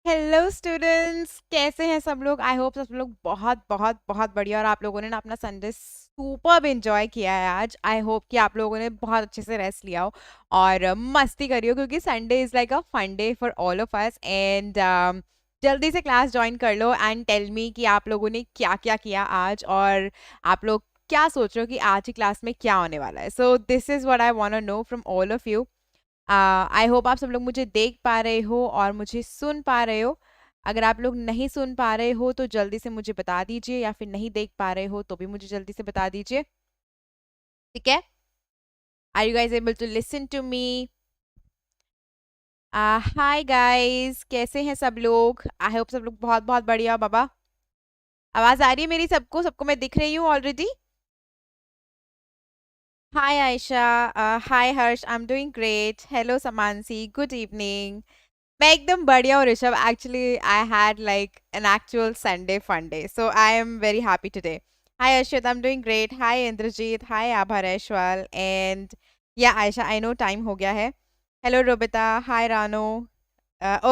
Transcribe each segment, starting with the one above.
Hello students, कैसे हैं सब लोग। आई होप सब लोग बहुत बहुत बहुत बढ़िया और आप लोगों ने ना अपना संडे सुपर्ब एंजॉय किया है। आज आई होप कि आप लोगों ने बहुत अच्छे से रेस्ट लिया हो और मस्ती करी हो, क्योंकि Sunday is like a fun day for all of us. And जल्दी से क्लास ज्वाइन कर लो एंड टेल मी कि आप लोगों ने क्या क्या किया आज, और आप लोग क्या सोच रहे हो कि आज की क्लास में क्या होने वाला है। So this is what I want to know from all of you. I hope आप सब लोग मुझे देख पा रहे हो और मुझे सुन पा रहे हो। अगर आप लोग नहीं सुन पा रहे हो तो जल्दी से मुझे बता दीजिए, या फिर नहीं देख पा रहे हो तो भी मुझे जल्दी से बता दीजिए। ठीक है। Are you guys able to listen to me? Hi guys, कैसे हैं सब लोग। आई होप सब लोग बहुत बहुत बढ़िया। बाबा, आवाज आ रही है मेरी? सबको सबको मैं दिख रही हूँ already. Hi Ayesha, hi Harsh, I am doing great. Hello Samansi, good evening. मैं एकदम बढ़िया हूँ Rishabh. Actually I had like an actual Sunday fun day, so I am very happy today. Hi Arshit, I am doing great. Hi Indrajeet, hi Abhareshwar and yeah Ayesha, I know time हो गया है। Hello Robita, hi Rano.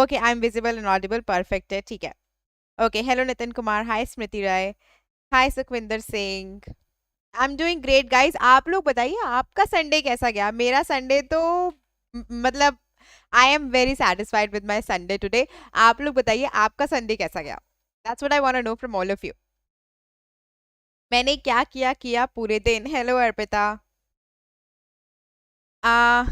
Okay, I am visible and audible, perfect है, ठीक है। Okay, hello Nitin Kumar, hi Smriti Rai, hi Sukhwinder Singh. I am doing great guys. आप लोग बताइए आपका संडे कैसा गया। मेरा संडे तो मतलब I am very satisfied with my Sunday today. आप लोग बताइए आपका संडे कैसा गया। That's what I want to know from all of you. मैंने क्या किया किया पूरे दिन। हेलो अर्पिता। आ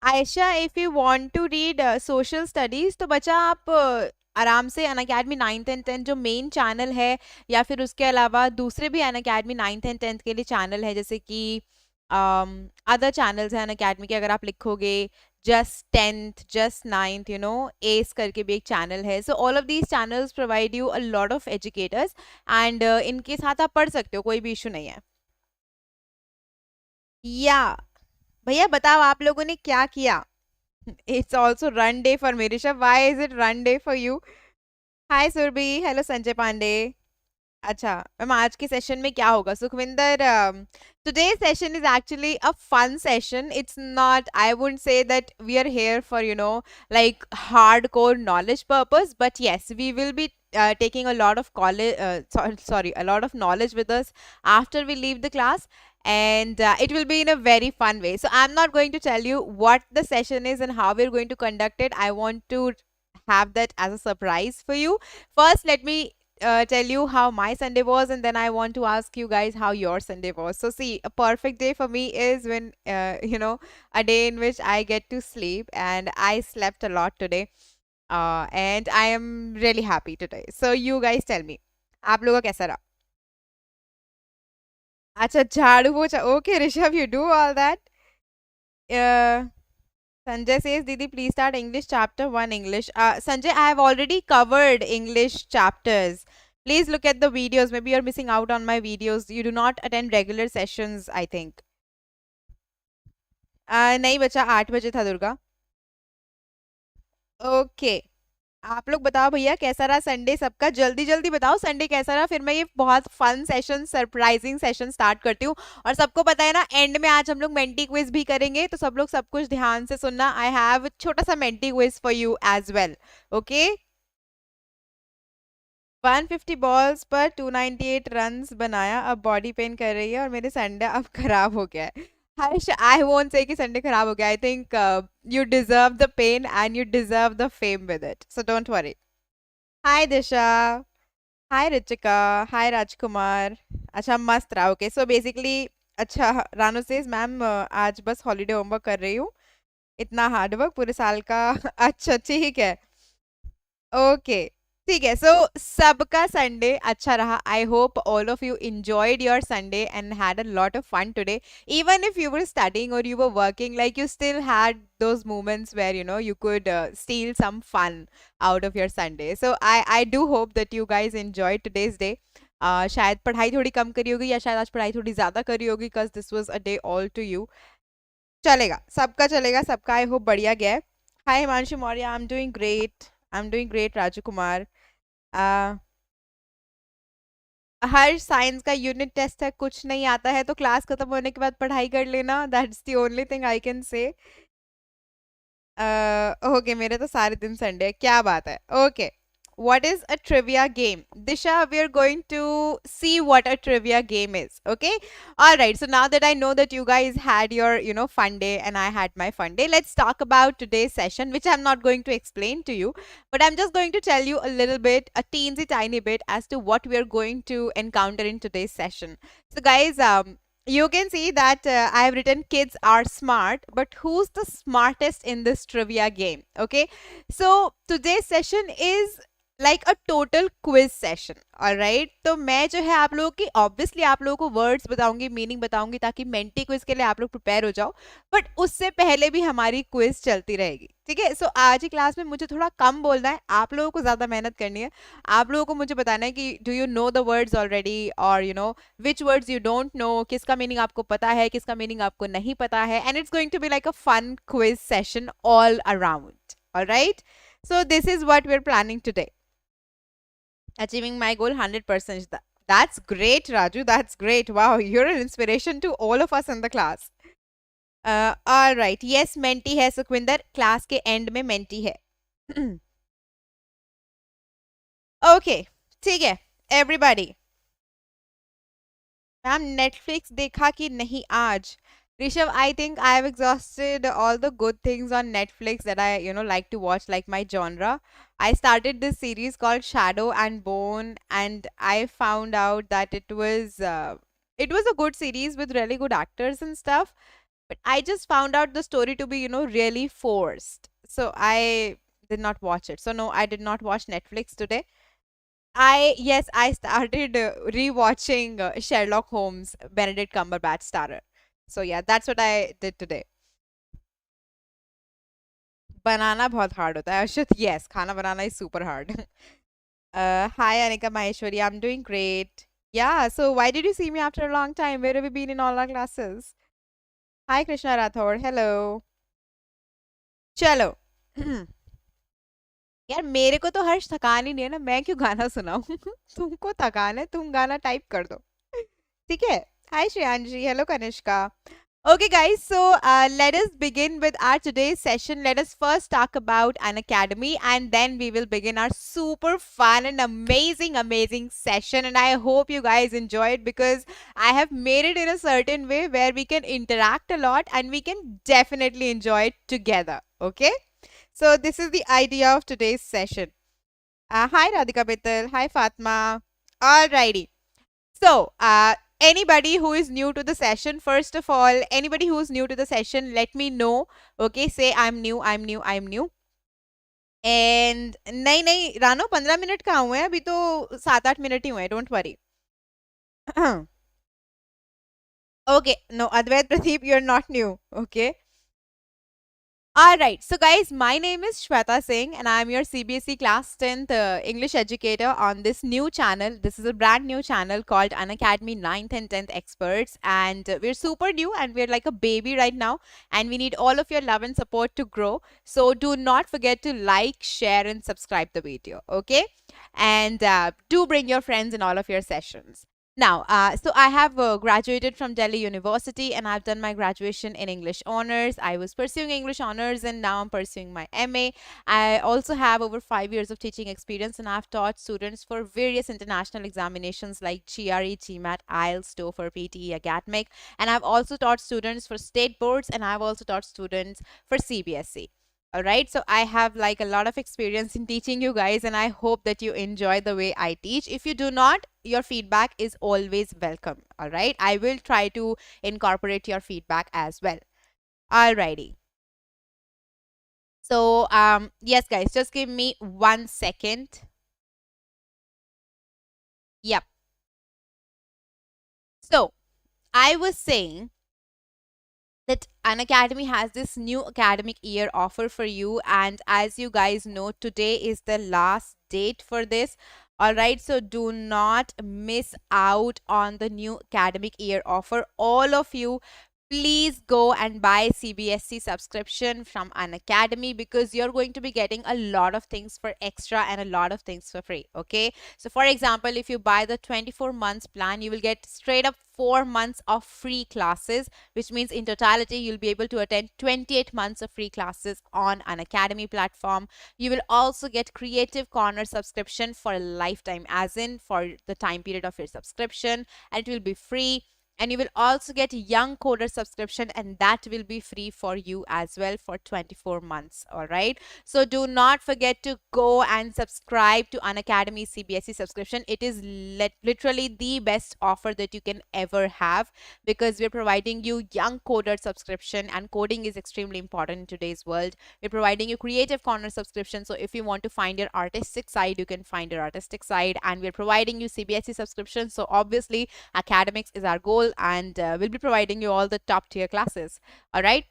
Ayesha, if you want to read social studies तो बच्चा आप आराम से अनअकैडमी 9th एंड 10th जो मेन चैनल है, या फिर उसके अलावा दूसरे भी अनअकैडमी 9th एंड 10th के लिए चैनल है, जैसे कि अदर चैनल्स हैं अनअकैडमी के। अगर आप लिखोगे just 10th, just 9th, S करके भी एक चैनल है। So all of these channels provide you a lot of educators and इनके साथ आप पढ़ सकते हो, कोई भी इशू नहीं है। या भैया बताओ आप लोगों ने क्या किया। It's also run day for me. Rishabh, why is it run day for you? Hi Surbhi, hello Sanjay Pandey. अच्छा मैम, आज के सेशन में क्या होगा Sukhvinder? today's session is actually a fun session. It's not, I wouldn't say that we are here for, like hardcore knowledge purpose, but yes, we will be taking a lot of college, sorry, a lot of knowledge with us after we leave the class, and it will be in a very fun way. So I'm not going to tell you what the session is and how we're going to conduct it. I want to have that as a surprise for you. First, let me tell you how my Sunday was, and then I want to ask you guys how your Sunday was. So, see, a perfect day for me is when, a day in which I get to sleep, and I slept a lot today. And I am really happy today. So, you guys tell me, आप लोगों का कैसा रहा? अच्छा, झाड़ू पोछा। Okay, Rishabh, you do all that. Uh, Sanjay says, Didi, please start English chapter 1 English. Sanjay, I have already covered English chapters. Please look at the videos. Maybe you're missing out on my videos. You do not attend regular sessions, I think. नहीं बचा, 8 बजे था Durga. Okay, आप लोग बताओ भैया कैसा रहा संडे सबका। जल्दी जल्दी बताओ संडे कैसा रहा, फिर मैं ये बहुत fun session, surprising session start करती हूँ। और सबको पता है ना, एंड में आज हम लोग मेंटी क्विज भी करेंगे, तो सब लोग सब कुछ ध्यान से सुनना। आई हैव छोटा सा Menti quiz for you as well. Okay. 150 balls पर 298 रन्स बनाया, अब बॉडी पेन कर रही है और मेरे संडे अब खराब हो गया है। हर्ष, आई वोंट से कि संडे खराब हो गया। I think you deserve the pain and you deserve the fame with it, so don't worry. Hi Disha, hi Richika, hi Rajkumar. अच्छा मस्त रहा। ओके, सो बेसिकली अच्छा, रानू सेज मैम आज बस हॉलीडे होमवर्क कर रही हूँ, इतना हार्ड वर्क पूरे साल का। अच्छा ठीक है। ओके, ठीक है। सो सबका संडे अच्छा रहा। I hope all of you enjoyed your Sunday and had a lot of fun today. Even if you were studying or you were working, like you still had those moments where you could steal some fun out of your Sunday. So I do hope that you guys enjoyed today's day. शायद पढ़ाई थोड़ी कम करी होगी, या शायद आज पढ़ाई थोड़ी ज्यादा करी होगी, because this was a day all to you. चलेगा, सबका चलेगा, सबका आई होप बढ़िया गया है। Hi Himanshu Maurya, I am doing great, I am doing great Raju Kumar. आ, हर साइंस का यूनिट टेस्ट है, कुछ नहीं आता है तो क्लास खत्म होने के बाद पढ़ाई कर लेना। That's the only thing I can say. Okay मेरे तो सारे दिन संडे है, क्या बात है. Okay, what is a trivia game? Disha, we are going to see what a trivia game is. Okay, all right, so now that I know that you guys had your fun day and I had my fun day, let's talk about today's session, which I'm not going to explain to you, but I'm just going to tell you a little bit, a teensy tiny bit, as to what we are going to encounter in today's session. So guys, you can see that I have written kids are smart, but who's the smartest in this trivia game? Okay, so today's session is like a total quiz session. All right, तो मैं जो है आप लोगों की obviously आप लोगों को words बताऊंगी, meaning बताऊंगी, ताकि मेंटी क्विज के लिए आप लोग प्रिपेयर हो जाओ, बट उससे पहले भी हमारी क्विज चलती रहेगी. ठीक है, सो आज की क्लास में मुझे थोड़ा कम बोलना है, आप लोगों को ज्यादा मेहनत करनी है. आप लोगों को मुझे बताना है कि do you know the words already, और which words you don't know, किसका मीनिंग आपको पता है, किसका मीनिंग आपको नहीं पता है. And it's going to be like a fun quiz session all around. Alright, so this is what we're planning today. Achieving my goal 100%. That's great, Raju. That's great. Wow, you're an inspiration to all of us in the class. All right. Yes, menti hai Sukhwinder. Class के end में menti है. Okay, ठीक है. Everybody. Ma'am Netflix देखा कि नहीं आज? Rishabh, I think I have exhausted all the good things on Netflix that I, like to watch, like my genre. I started this series called Shadow and Bone, and I found out that it was a good series with really good actors and stuff. But I just found out the story to be, really forced. So I did not watch it. So no, I did not watch Netflix today. I started rewatching Sherlock Holmes, Benedict Cumberbatch starrer. So yeah, that's what I did today. बनाना बहुत hard होता है Arshit. Yes, खाना बनाना is super hard. Hi Anika Maheshwari, I'm doing great. Yeah, so why did you see me after a long time? Where have you been in all our classes? Hi Krishna Rathore, hello. चलो. यार मेरे को तो हर्ष थकान ही नहीं है ना, मैं क्यों गाना सुनाऊं. तुमको थकान है, तुम गाना टाइप कर दो. ठीक है. Hi Shreyanji, hello Kanishka. Okay, guys, so let us begin with our today's session. Let us first talk about an academy, and then we will begin our super fun and amazing session. And I hope you guys enjoy it, because I have made it in a certain way where we can interact a lot and we can definitely enjoy it together. Okay, so this is the idea of today's session. Hi Radhika Bittal, hi Fatma. Alrighty. So, anybody who is new to the session, first of all, anybody who is new to the session, let me know. Okay, say I'm new. And नहीं रानो 15 minute कहाँ हुए हैं, अभी तो 7-8 minute ही हुए हैं. Don't worry. Okay, no, Advait Pradeep, you're not new. Okay. All right, so guys, my name is Shweta Singh and I'm your CBSE class 10th English educator on this new channel. This is a brand new channel called Unacademy 9th and 10th Experts, and we're super new and we're like a baby right now, and we need all of your love and support to grow. So do not forget to like, share and subscribe the video, okay? And do bring your friends in all of your sessions. Now, so I have graduated from Delhi University and I've done my graduation in English honors. I was pursuing English honors and now I'm pursuing my MA. I also have over 5 years of teaching experience and I've taught students for various international examinations like GRE, GMAT, IELTS, TOEFL, PTE, academic. And I've also taught students for state boards and I've also taught students for CBSE. All right, so I have like a lot of experience in teaching you guys and I hope that you enjoy the way I teach. If you do not, your feedback is always welcome. All right, I will try to incorporate your feedback as well. Alrighty. So yes guys, just give me 1 second. Yep. So I was saying that Unacademy has this new academic year offer for you, and as you guys know, today is the last date for this. All right, so do not miss out on the new academic year offer. All of you, please go and buy CBSE subscription from Unacademy, because you're going to be getting a lot of things for extra and a lot of things for free. Okay, so for example, if you buy the 24 months plan, you will get straight up 4 months of free classes, which means in totality you'll be able to attend 28 months of free classes on Unacademy platform. You will also get Creative Corner subscription for a lifetime, as in for the time period of your subscription, and it will be free. And you will also get Young Coder subscription, and that will be free for you as well for 24 months. All right, so do not forget to go and subscribe to Unacademy CBSE subscription. It is literally the best offer that you can ever have, because we're providing you Young Coder subscription, and coding is extremely important in today's world. We're providing you Creative Corner subscription, so if you want to find your artistic side, you can find your artistic side. And we're providing you CBSE subscription, so obviously academics is our goal, and we'll be providing you all the top tier classes. All right,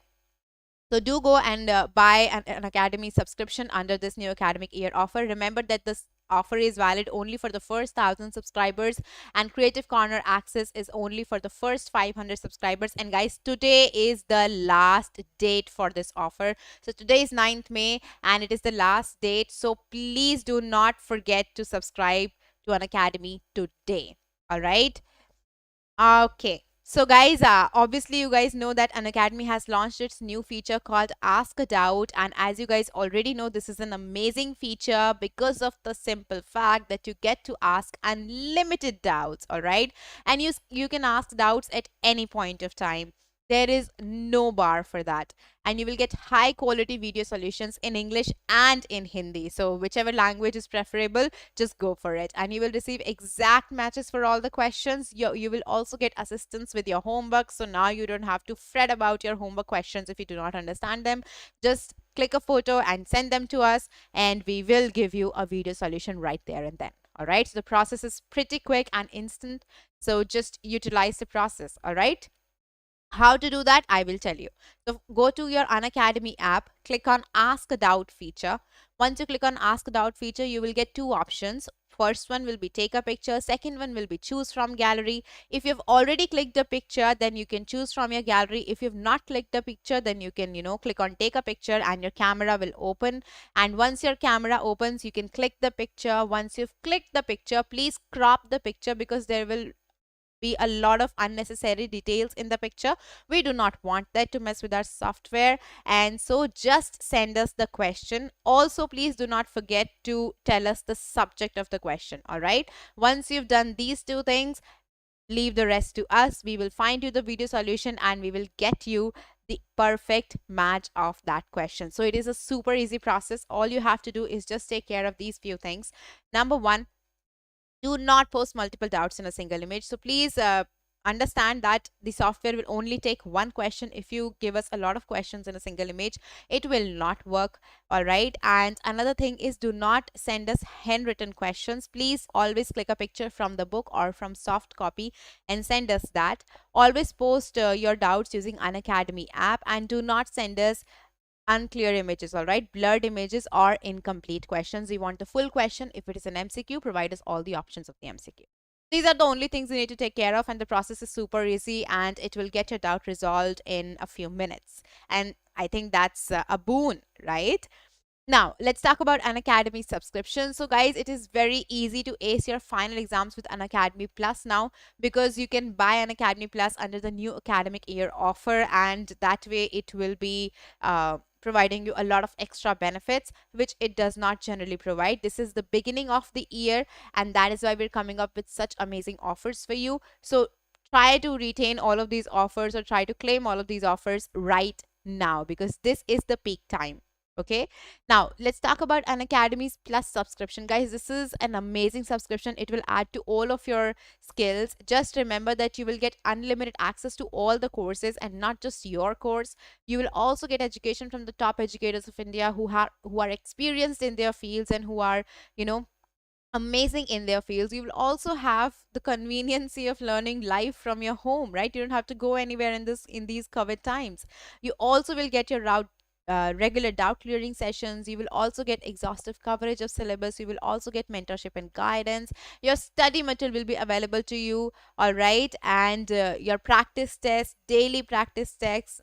so do go and buy an Academy subscription under this new academic year offer. Remember that this offer is valid only for the first 1,000 subscribers, and Creative Corner access is only for the first 500 subscribers. And guys, today is the last date for this offer. So today is 9th May and it is the last date, so please do not forget to subscribe to Unacademy today. All right, okay. So guys, obviously you guys know that Unacademy has launched its new feature called Ask a Doubt, and as you guys already know, this is an amazing feature because of the simple fact that you get to ask unlimited doubts. All right, and you can ask doubts at any point of time. There is no bar for that, and you will get high quality video solutions in English and in Hindi, so whichever language is preferable, just go for it. And you will receive exact matches for all the questions. You will also get assistance with your homework, so now you don't have to fret about your homework questions if you do not understand them. Just click a photo and send them to us, and we will give you a video solution right there and then. All right, so the process is pretty quick and instant, so just utilize the process. All right, how to do that, I will tell you. So go to your Unacademy app, click on Ask a Doubt feature. Once you click on Ask a Doubt feature, you will get two options. First one will be take a picture, second one will be choose from gallery. If you've already clicked the picture, then you can choose from your gallery. If you've not clicked the picture, then you can click on take a picture and your camera will open. And once your camera opens, you can click the picture. Once you've clicked the picture, please crop the picture, because there will be a lot of unnecessary details in the picture. We do not want that to mess with our software, and so just send us the question. Also, please do not forget to tell us the subject of the question. All right, once you've done these two things, leave the rest to us. We will find you the video solution and we will get you the perfect match of that question. So it is a super easy process. All you have to do is just take care of these few things. Number one, do not post multiple doubts in a single image. So please understand that the software will only take one question. If you give us a lot of questions in a single image, it will not work. All right, and another thing is, do not send us handwritten questions. Please always click a picture from the book or from soft copy and send us that. Always post your doubts using Unacademy app, and do not send us unclear images. All right, blurred images or incomplete questions. We want the full question. If it is an MCQ, provide us all the options of the MCQ. These are the only things you need to take care of, and the process is super easy and it will get your doubt resolved in a few minutes. And I think that's a boon, right? Now, let's talk about Unacademy subscription. So guys, it is very easy to ace your final exams with Unacademy Plus now, because you can buy Unacademy Plus under the new academic year offer, and that way it will be providing you a lot of extra benefits, which it does not generally provide. This is the beginning of the year, and that is why we're coming up with such amazing offers for you. So try to retain all of these offers, or try to claim all of these offers right now, because this is the peak time. Okay, now let's talk about Unacademy's Plus subscription. Guys, this is an amazing subscription. It will add to all of your skills. Just remember that you will get unlimited access to all the courses, and not just your course. You will also get education from the top educators of India who are experienced in their fields and who are amazing in their fields. You will also have the conveniency of learning live from your home, right? You don't have to go anywhere in these COVID times. You also will get your regular doubt clearing sessions. You will also get exhaustive coverage of syllabus. You will also get mentorship and guidance. Your study material will be available to you, all right, and your practice tests, daily practice tests,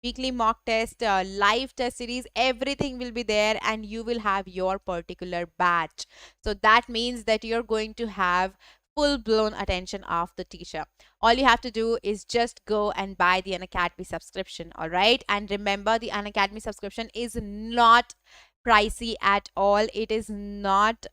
weekly mock test, live test series, everything will be there, and you will have your particular batch. So that means that you're going to have full blown attention of the teacher. All you have to do is just go and buy the Unacademy subscription, all right? And remember, the Unacademy subscription is not pricey at all. It is not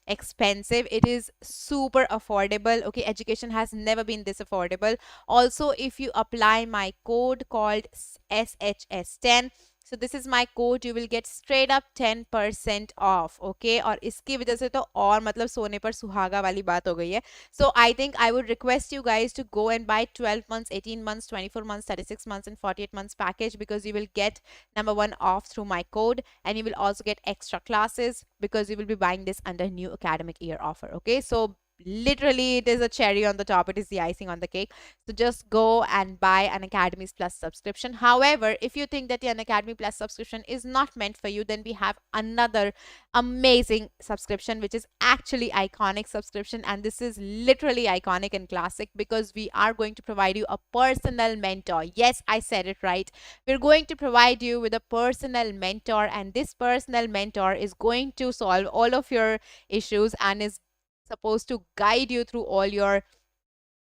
expensive. It is super affordable. Okay, education has never been this affordable. Also, if you apply my code called SHS10, so this is my code, you will get straight up 10% off. Okay, और इसकी वजह से तो और मतलब सोने पर सुहागा वाली बात हो गई है. So I think I would request you guys to go and buy 12 months, 18 months, 24 months, 36 months, and 48 months package, because you will get number one off through my code, and you will also get extra classes because you will be buying this under new academic year offer. Okay, so literally it is a cherry on the top, it is the icing on the cake. So just go and buy an Academy Plus subscription. However, if you think that the Academy Plus subscription is not meant for you, then we have another amazing subscription which is actually iconic subscription, and this is literally iconic and classic because we are going to provide you a personal mentor. Yes, I said it right. We're going to provide you with a personal mentor, and this personal mentor is going to solve all of your issues and is supposed to guide you through all your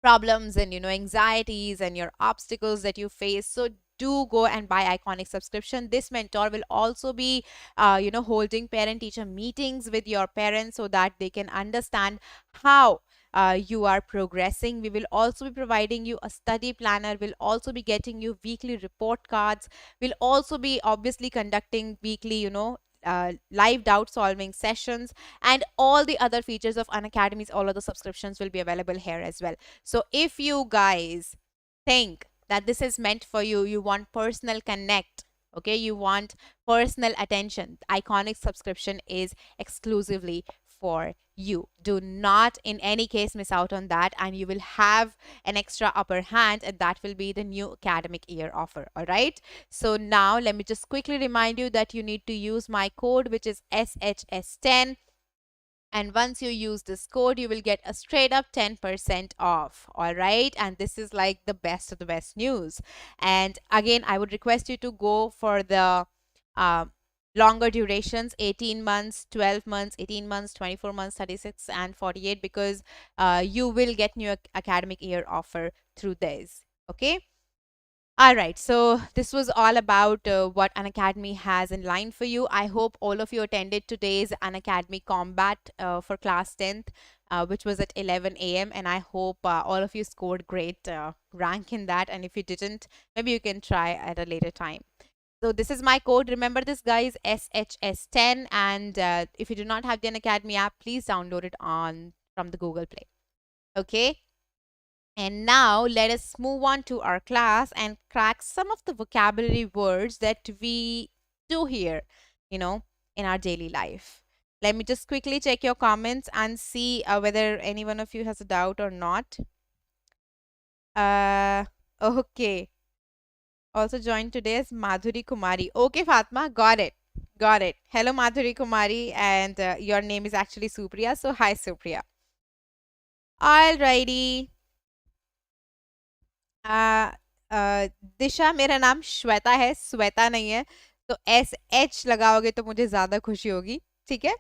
problems and anxieties and your obstacles that you face. So do go and buy iconic subscription. This mentor will also be holding parent teacher meetings with your parents so that they can understand how you are progressing. We will also be providing you a study planner. We'll also be getting you weekly report cards. We'll also be obviously conducting weekly live doubt solving sessions, and all the other features of Unacademy's all of the subscriptions will be available here as well. So if you guys think that this is meant for you, you want personal connect, okay, you want personal attention, iconic subscription is exclusively for you. Do not in any case miss out on that, and you will have an extra upper hand, and that will be the new academic year offer. All right, so now let me just quickly remind you that you need to use my code, which is SHS10. And once you use this code, you will get a straight up 10% off. All right. And this is like the best of the best news. And again, I would request you to go for the longer durations, 18 months, 12 months, 18 months, 24 months, 36 and 48, because you will get new academic year offer through this. Okay. All right, so this was all about what Unacademy has in line for you. I hope all of you attended today's Unacademy Combat for class 10th, which was at 11 a.m. And I hope all of you scored great rank in that. And if you didn't, maybe you can try at a later time. So this is my code. Remember this, guys, SHS10. And if you do not have the Unacademy app, please download it from the Google Play. Okay. And now let us move on to our class and crack some of the vocabulary words that we do here, in our daily life. Let me just quickly check your comments and see whether any one of you has a doubt or not. Okay. Also joined today is Madhuri Kumari. Okay, Fatma, got it. Got it. Hello, Madhuri Kumari, and your name is actually Supriya. So hi, Supriya. Alrighty. दिशा, मेरा नाम श्वेता है, श्वेता नहीं है, तो SH लगाओगे तो मुझे ज्यादा खुशी होगी. ठीक है.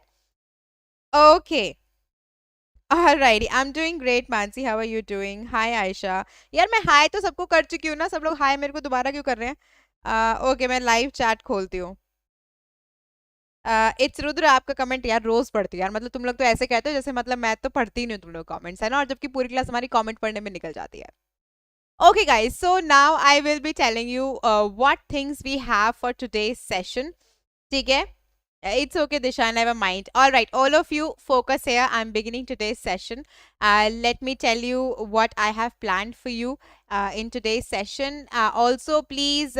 Okay. Alrighty, I'm doing great, Mansi. How are you doing? Hi, Aisha. यार मैं हाय तो सबको कर चुकी हूँ ना, सब लोग हाय मेरे को दोबारा क्यों कर रहे हैं? ओके, मैं लाइव चैट खोलती हूँ. इट्स रुद्र, आपका कमेंट यार रोज पढ़ती है यार, मतलब तुम लोग तो ऐसे कहते हो जैसे मतलब मैं तो पढ़ती नहीं हूँ तुम लोग कमेंट्स, है ना, और जबकि पूरी क्लास हमारी कमेंट पढ़ने में निकल जाती है. Okay, guys, so now I will be telling you what things we have for today's session. Okay? It's okay, Disha, never mind. All right, all of you focus here. I'm beginning today's session. Let me tell you what I have planned for you in today's session. Also, please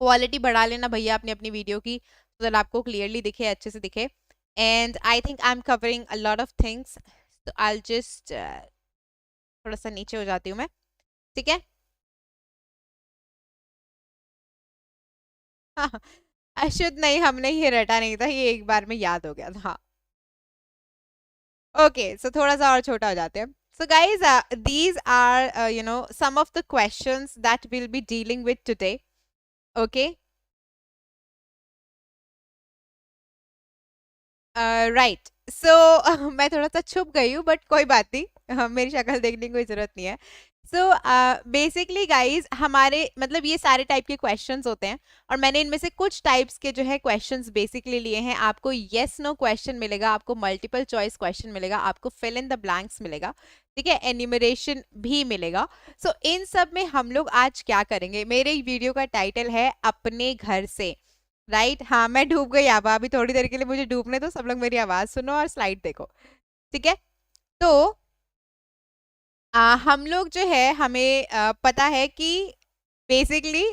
quality बढ़ा लेना भैया अपनी अपनी video की, so that आपको clearly दिखे, अच्छे से दिखे. And I think I'm covering a lot of things. So I'll just थोड़ा सा नीचे हो जाती हूँ मैं. ठीक है. अशुद्ध नहीं, हमने ये रटा नहीं था, ये एक बार में याद हो गया था। ओके, सो थोड़ा सा और छोटा हो जाते हैं. So guys, these are some of the questions that we'll be dealing with today. Okay. Right, so मैं थोड़ा सा छुप गई हूँ, बट कोई बात नहीं. मेरी शक्ल देखने की कोई जरूरत नहीं है. सो बेसिकली गाइज, हमारे मतलब ये सारे टाइप के क्वेश्चंस होते हैं, और मैंने इनमें से कुछ टाइप्स के जो है क्वेश्चंस बेसिकली लिए हैं. आपको येस नो क्वेश्चन मिलेगा, आपको मल्टीपल चॉइस क्वेश्चन मिलेगा, आपको फिल इन द ब्लैंक्स मिलेगा, ठीक है, एन्यूमरेशन भी मिलेगा. सो इन सब में हम लोग आज क्या करेंगे, मेरे वीडियो का टाइटल है अपने घर से. राइट, हाँ, मैं डूब गई अब, अभी थोड़ी देर के लिए मुझे डूबने दो. सब लोग मेरी आवाज सुनो और स्लाइड देखो, ठीक है. तो हम लोग जो है, हमें पता है कि बेसिकली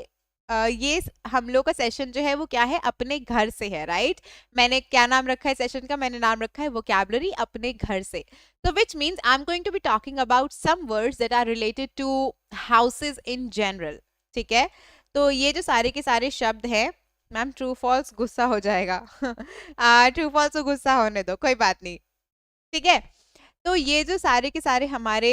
हम लोग का सेशन जो है वो क्या है, अपने घर से है. राइट, मैंने क्या नाम रखा है सेशन का, मैंने नाम रखा है वोकैबुलरी अपने घर से. तो which means I am going to be talking about some words that are related to houses in general. ठीक है, तो ये जो सारे के सारे शब्द हैं, मैम ट्रू फॉल्स गुस्सा हो जाएगा. ट्रू फॉल्स को गुस्सा होने दो, कोई बात नहीं, ठीक है. तो ये जो सारे के सारे हमारे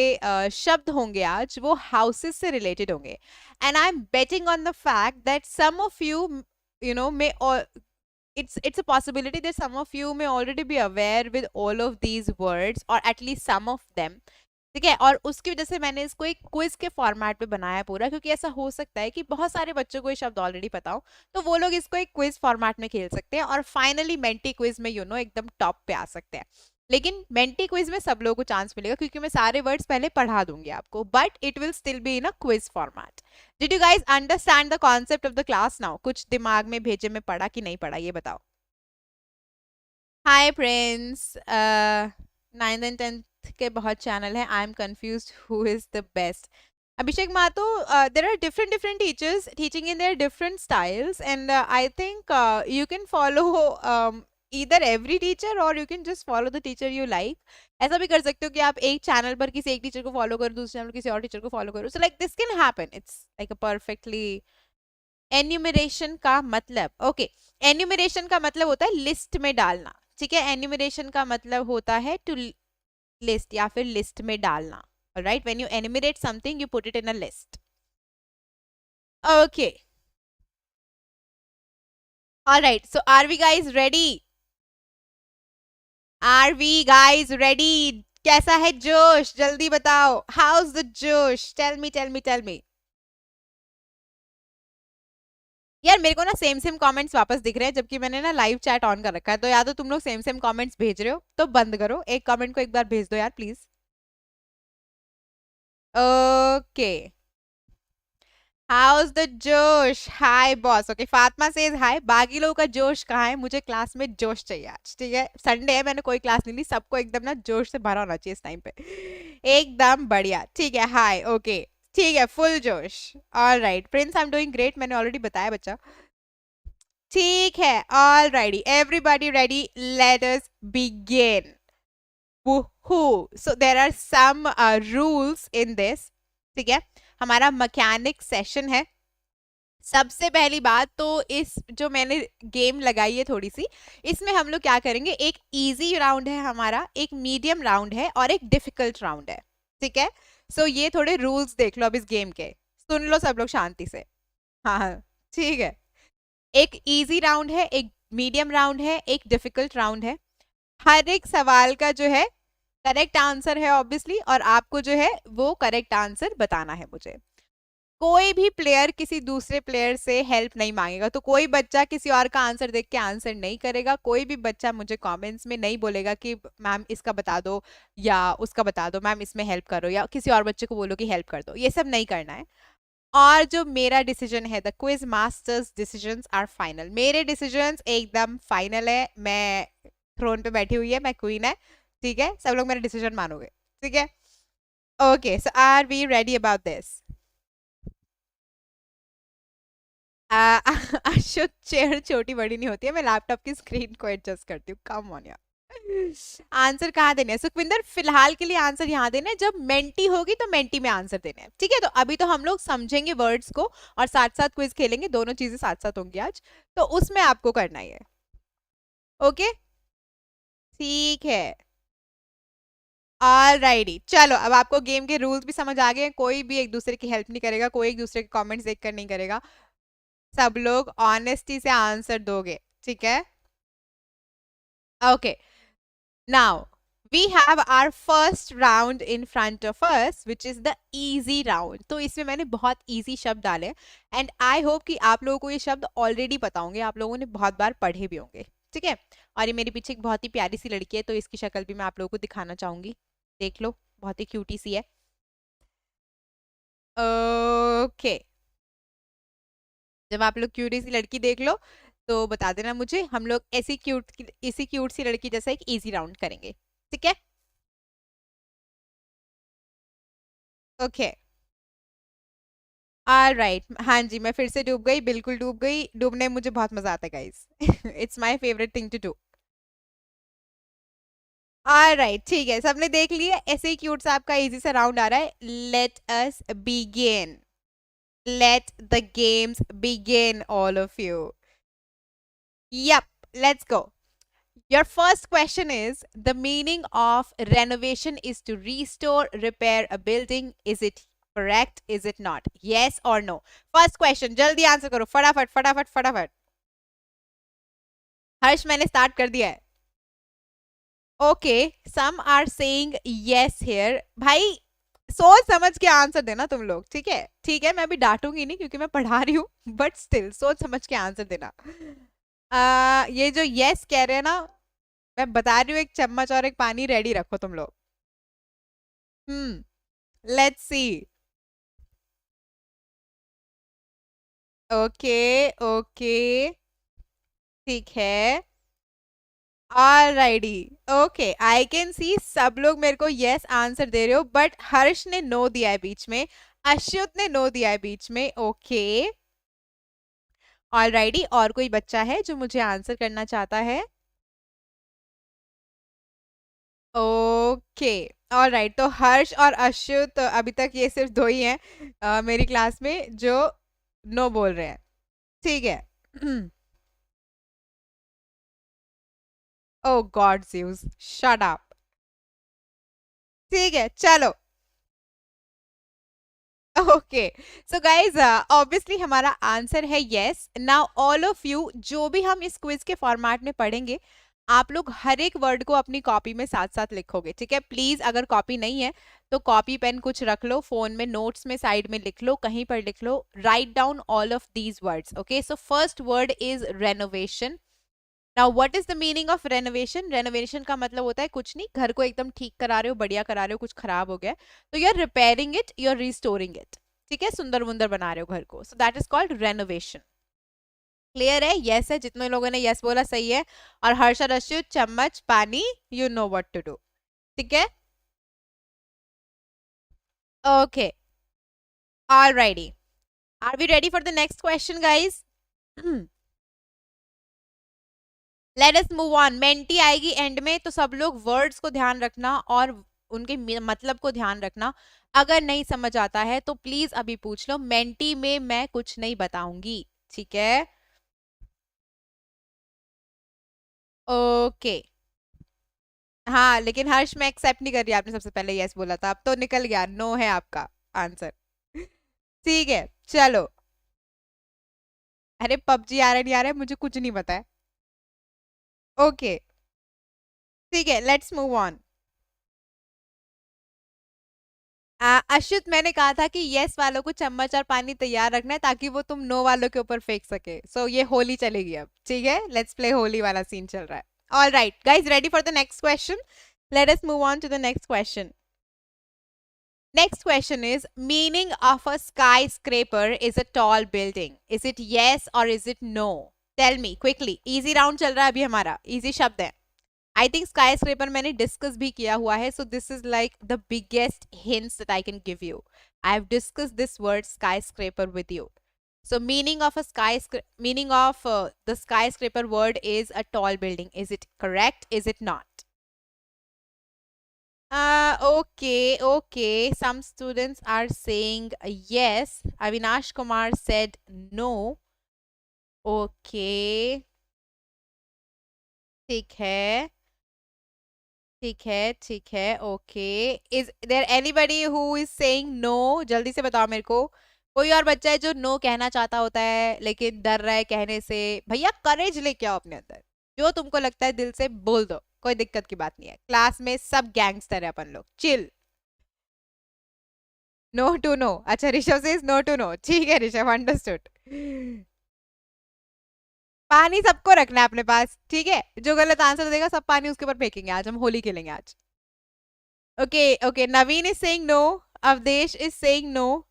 शब्द होंगे आज, वो हाउसेस से रिलेटेड होंगे. And I am betting on the fact that some of you you know may it's a possibility that some of you may already be aware with all of these words, or at least some of them. ठीक है, और उसकी वजह से मैंने इसको एक quiz के फॉर्मेट में बनाया पूरा, क्योंकि ऐसा हो सकता है कि बहुत सारे बच्चों को ये शब्द ऑलरेडी पता हो, तो वो लोग इसको एक क्विज फॉर्मेट में खेल सकते हैं, और फाइनली मेंटी क्विज में एकदम टॉप पे आ सकते हैं. लेकिन मेंटी क्विज में सब लोगों को चांस मिलेगा, क्योंकि मैं सारे वर्ड्स पहले पढ़ा दूंगी आपको, but it will still be in a quiz format. Did you guys understand the concept of the class now? कुछ दिमाग में भेजे में पढ़ा कि नहीं पढ़ा, ये बताओ. Hi Prince, ninth and tenth के बहुत चैनल है, I am confuse who is the best. Abhishek Mato, there are different teachers teaching in their different styles, and I think you can follow either every teacher, or you can just follow the teacher you like. ऐसा भी कर सकते हो कि आप एक channel पर किसी एक टीचर को फॉलो करो, दूसरे चैनल पर किसी और टीचर को फॉलो करो. So like this can happen. It's like a perfectly. Enumeration का मतलब, ओके, एन्यूमरेशन का मतलब होता है लिस्ट में डालना. ठीक है, एन्यूमरेशन का मतलब होता है टू लिस्ट या फिर लिस्ट में डालना. Right, when you enumerate something you put it in a list. Okay, alright, so are we guys ready? Are we guys ready? कैसा है जोश, जल्दी बताओ. How is the josh? Tell me tell me tell me. यार मेरे को ना same same comments वापस दिख रहे हैं, जबकि मैंने ना लाइव चैट ऑन कर रखा है. तो या तो तुम लोग सेम सेम कमेंट्स भेज रहे हो तो बंद करो, एक कमेंट को एक बार भेज दो यार please. Okay, how's the josh? Hi boss. Okay, Fatima says hi. बाकी लोगों का जोश कहाँ है? मुझे क्लास में जोश चाहिए आज. ठीक है, संडे है, मैंने कोई क्लास नहीं ली, सबको एकदम ना जोश से भरा होना चाहिए इस टाइम पे, एकदम बढ़िया. ठीक है, हाय, ओके, ठीक है, फुल जोश. All right Prince, I am doing great, मैंने ऑलरेडी बताया बच्चा. ठीक है, all righty, everybody ready, let us begin. So there are some rules in this. ठीक है, हमारा मैकेनिक सेशन है. सबसे पहली बात तो इस जो मैंने गेम लगाई है थोड़ी सी, इसमें हम लोग क्या करेंगे, एक इजी राउंड है हमारा, एक मीडियम राउंड है, और एक डिफिकल्ट राउंड है. ठीक है, सो ये थोड़े रूल्स देख लो अब इस गेम के, सुन लो सब लोग शांति से. हाँ हाँ, ठीक है. एक इजी राउंड है, एक मीडियम राउंड है, एक डिफिकल्ट राउंड है. हर एक सवाल का जो है करेक्ट आंसर है ऑब्वियसली, और आपको जो है वो करेक्ट आंसर बताना है मुझे. कोई भी प्लेयर किसी दूसरे प्लेयर से हेल्प नहीं मांगेगा. तो कोई बच्चा किसी और का आंसर देख के आंसर नहीं करेगा. कोई भी बच्चा मुझे कमेंट्स में नहीं बोलेगा कि मैम इसका बता दो या उसका बता दो, मैम इसमें हेल्प करो, या किसी और बच्चे को बोलो कि हेल्प कर दो. ये सब नहीं करना है. और जो मेरा डिसीजन है, the quiz masters decisions are final. मेरे डिसीजंस एकदम फाइनल है. मैं थ्रोन पे बैठी हुई है, मैं क्वीन है. ठीक है, सब लोग मेरा डिसीजन मानोगे. ठीक है, okay, so are we ready about this? अशुद्ध चेयर छोटी बड़ी नहीं होती है, मैं लैपटॉप की स्क्रीन को एडजस्ट करती हूँ. कम ऑन यार. आंसर कहाँ देने हैं सुखविंदर? फिलहाल के लिए आंसर यहाँ देना है, जब मेंटी होगी तो मेंटी में आंसर देने हैं, ठीक है? तो अभी तो हम लोग समझेंगे वर्ड्स को और साथ साथ क्विज खेलेंगे, दोनों चीजें साथ साथ होंगी आज, तो उसमें आपको करना ही है। ओके, ठीक है। ऑलराइटी, चलो अब आपको गेम के रूल्स भी समझ आ गए हैं, कोई भी एक दूसरे की हेल्प नहीं करेगा, कोई एक दूसरे के कमेंट्स देखकर नहीं करेगा, सब लोग ऑनेस्टी से आंसर दोगे, ठीक है? Okay, now we have our first round in front of us which is the easy round। तो इसमें मैंने बहुत easy शब्द डाले एंड आई होप कि आप लोगों को ये शब्द ऑलरेडी पता होंगे, आप लोगों ने बहुत बार पढ़े भी होंगे, ठीक है? और ये मेरे पीछे एक बहुत ही प्यारी सी लड़की है, तो इसकी शक्ल भी मैं आप लोगों को दिखाना चाहूंगी, देख लो, बहुत ही क्यूटी सी है। ओके, जब आप लोग क्यूटी सी लड़की देख लो तो बता देना मुझे, हम लोग ऐसी क्यूट सी लड़की जैसा एक इजी राउंड करेंगे, ठीक है? ओके, ऑलराइट, हाँ जी, मैं फिर से डूब गई, बिल्कुल डूब गई, डूबने में मुझे बहुत मजा आता है guys. It's my favourite thing to do. Alright, ठीक है, सबने देख लिया, ऐसे ही क्यूट सा आपका इजी सा राउंड आ रहा है। Let us begin, let the games begin all of you. Yup, let's go. Your first question is, the meaning of renovation is to restore, repair a building. Is it correct? Is it not? Yes or no? First question, जल्दी answer करो, फटाफट फटाफट फटाफट। हर्ष, मैंने start कर दिया है। Okay, some are saying yes here. भाई सोच समझ के आंसर देना तुम लोग, ठीक है? ठीक है, मैं अभी डांटूंगी नहीं क्योंकि मैं पढ़ा रही हूँ, बट स्टिल सोच समझ के आंसर देना। ये जो यस कह रहे हैं ना, मैं बता रही हूँ, एक चम्मच और एक पानी रेडी रखो तुम लोग। Let's see. ओके, ओके, ठीक है, ऑलराइटी, ओके, आई कैन सी सब लोग मेरे को यस आंसर दे रहे हो, बट हर्ष ने नो दिया है बीच में, अच्युत ने नो दिया है बीच में। ओके, ऑलराइटी, और कोई बच्चा है जो मुझे आंसर करना चाहता है? ओके, ऑलराइट, तो हर्ष और अच्युत, अभी तक ये सिर्फ दो ही हैं मेरी क्लास में जो नो बोल रहे हैं, ठीक है? ओ गॉड ज़्यूस, शट अप। ठीक है, चलो। ओके, सो गाइज, ऑब्वियसली हमारा आंसर है yes. Now all of you, जो भी हम इस क्विज के फॉर्मेट में पढ़ेंगे, आप लोग हर एक वर्ड को अपनी कॉपी में साथ साथ लिखोगे, ठीक है? प्लीज, अगर कॉपी नहीं है तो कॉपी पेन कुछ रख लो, फोन में नोट्स में साइड में लिख लो, कहीं पर लिख लो, write down all of these words. Okay, so first word is renovation. Now what is the meaning of renovation? Renovation का मतलब होता है कुछ नहीं, घर को एकदम ठीक करा रहे हो, बढ़िया करा रहे हो, कुछ खराब हो गया तो you are repairing it, you are restoring it, ठीक है? सुंदर वुंदर बना रहे हो घर को, so that is called renovation. Clear है? यस है, जितने लोगों ने यस बोला सही है। और हर्षद, अच्युत, चम्मच, पानी, you know what to do, ठीक है? Okay, alrighty, are we ready for the next question guys? Let us move on. Menti आएगी एंड में, तो सब लोग वर्ड्स को ध्यान रखना और उनके मतलब को ध्यान रखना। अगर नहीं समझ आता है तो प्लीज अभी पूछ लो, मेंटी में मैं कुछ नहीं बताऊंगी, ठीक है? ओके, हाँ, लेकिन हर्ष, मैं एक्सेप्ट नहीं कर रही, आपने सबसे पहले यस बोला था, अब तो निकल गया, नो है आपका आंसर। ठीक है, चलो। अरे पबजी आ रहा है नहीं आ रहा है मुझे कुछ नहीं पता है। ओके, ठीक है, लेट्स मूव ऑन। अश्युत, मैंने कहा था कि यस वालों को चम्मच और पानी तैयार रखना है ताकि वो तुम नो वालों के ऊपर फेंक सके। सो ये होली चलेगी अब, ठीक है? लेट्स प्ले होली वाला सीन चल रहा है। All right guys, ready for the next question? Let us move on to the next question. Next question is, meaning of a skyscraper is a tall building. Is it yes or is it no? Tell me quickly. Easy round चल रहा है अभी हमारा, easy शब्द है। I think skyscraper मैंने discuss भी किया हुआ है, so this is like the biggest hints that I can give you. I have discussed this word skyscraper with you. So meaning of the skyscraper word is a tall building. Is it correct? Is it not? Okay, okay. Some students are saying yes. Avinash Kumar said no. Okay, ठीक है, ठीक है, ठीक है. Okay. Is there anybody who is saying no? जल्दी से बताओ मेरे को. कोई और बच्चा है जो नो कहना चाहता होता है लेकिन डर रहा है कहने से. भैया करेज लेके आओ अपने अंदर. जो तुमको लगता है दिल से बोल दो. कोई दिक्कत की बात नहीं है. क्लास में सब गैंगस्टर है अपन लोग. चिल. No to no. अच्छा ऋषभ से नो टू नो. ठीक है ऋषभ, अंडरस्टूड. पानी सबको रखना है अपने पास, ठीक है. जो गलत आंसर देगा सब पानी उसके ऊपर फेंकेंगे. आज हम होली खेलेंगे आज. Okay okay. Naveen is saying no. Awadhesh is saying no.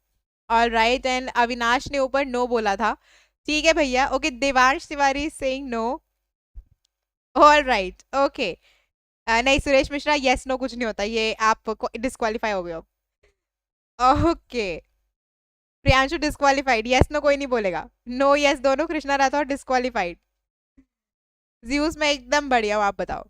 All right. And Avinash ने ऊपर नो बोला था. ठीक है भैया. Okay. Devansh Tiwari is saying no. All right. Okay. नहीं सुरेश मिश्रा, यस नो कुछ नहीं होता. ये आप डिस्क्वालीफाई हो गए हो. Okay. Priyanshu disqualified. Yes no कोई नहीं बोलेगा. नो यस दोनों. कृष्णा राठौर डिस्क्वालीफाइड. ज्यूस में एकदम बढ़िया हूँ, आप बताओ.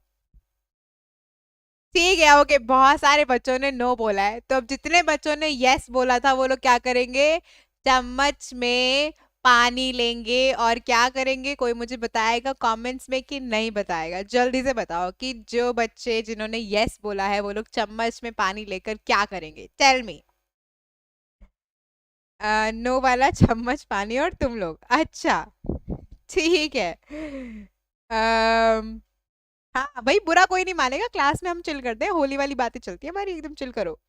ठीक है. ओके. बहुत सारे बच्चों ने नो बोला है, तो अब जितने बच्चों ने यस बोला था वो लोग क्या करेंगे? चम्मच में पानी लेंगे और क्या करेंगे? कोई मुझे बताएगा कमेंट्स में कि नहीं बताएगा? जल्दी से बताओ कि जो बच्चे जिन्होंने यस बोला है वो लोग चम्मच में पानी लेकर क्या करेंगे? Tell me. नो वाला चम्मच पानी और तुम लोग. अच्छा ठीक है. अम, हाँ भाई, बुरा कोई नहीं मानेगा. क्लास में हम चिल करते हैं. होली वाली बातें चलती है हमारी. एकदम चिल करो.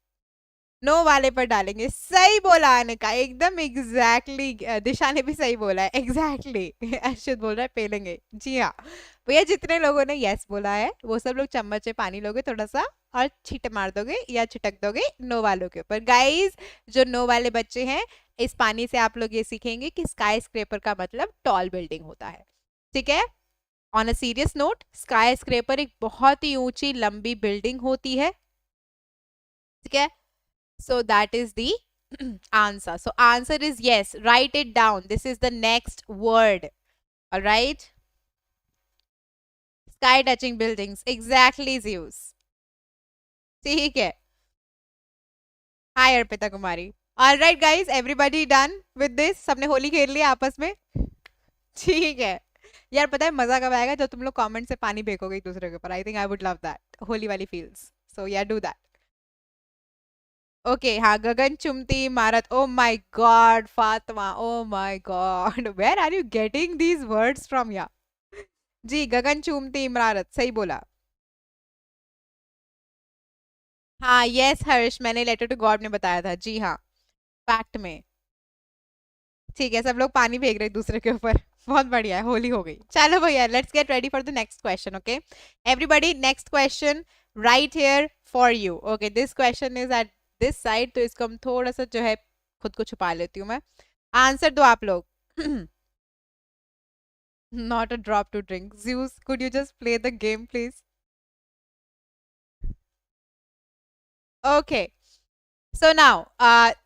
नो वाले पर डालेंगे. सही बोला अनिका. एकदम एग्जैक्टली दिशा ने भी सही बोला है. एग्जैक्टली अर्षित बोल रहा है पेलेंगे. जी हाँ भैया. जितने लोगों ने यस बोला है वो सब लोग चम्मच में पानी लोगे थोड़ा सा और छींटे मार दोगे या छिटक दोगे नो वालों के ऊपर. गाइस जो नो वाले बच्चे हैं, इस पानी से आप लोग ये सीखेंगे कि स्काई स्क्रेपर का मतलब टॉल बिल्डिंग होता है. ठीक है. On a serious note, sky scraper एक बहुत ही ऊंची लंबी बिल्डिंग होती है. ठीक है. So that is the answer. So answer is yes. Write it down. This is the next word. All right. Sky touching buildings. Exactly, Zeus. ठीक है. Hi Arpita Kumari. All right guys, everybody done with this? सबने होली खेल लिया आपस में? ठीक है. यार पता है मजा कब आएगा? जब तुम लोग कमेंट से पानी फेंकोगे एक दूसरे के ऊपर. I think I would love that. Holi वाली feels. So yeah do that. Okay. हाँ गगन चुमती मारत. Oh my god Fatima. Oh my god. Where are you getting these words from? या जी गगन चूमती इमारत. सही बोला. हाँ यस हर्ष, मैंने लेटर टू गॉड में बताया था. जी हाँ. फैक्ट में. ठीक है. सब लोग पानी फेंक रहे एक दूसरे के ऊपर. बहुत बढ़िया है. होली हो गई. चलो भैया let's get ready for the next question. Okay everybody. Next question right here for you. Okay this question is at this side, तो इसको हम थोड़ा सा जो है खुद को छुपा लेती हूँ मैं. आंसर दो आप लोग. Not a drop to drink. Zeus, could you just play the game please? Okay. So now,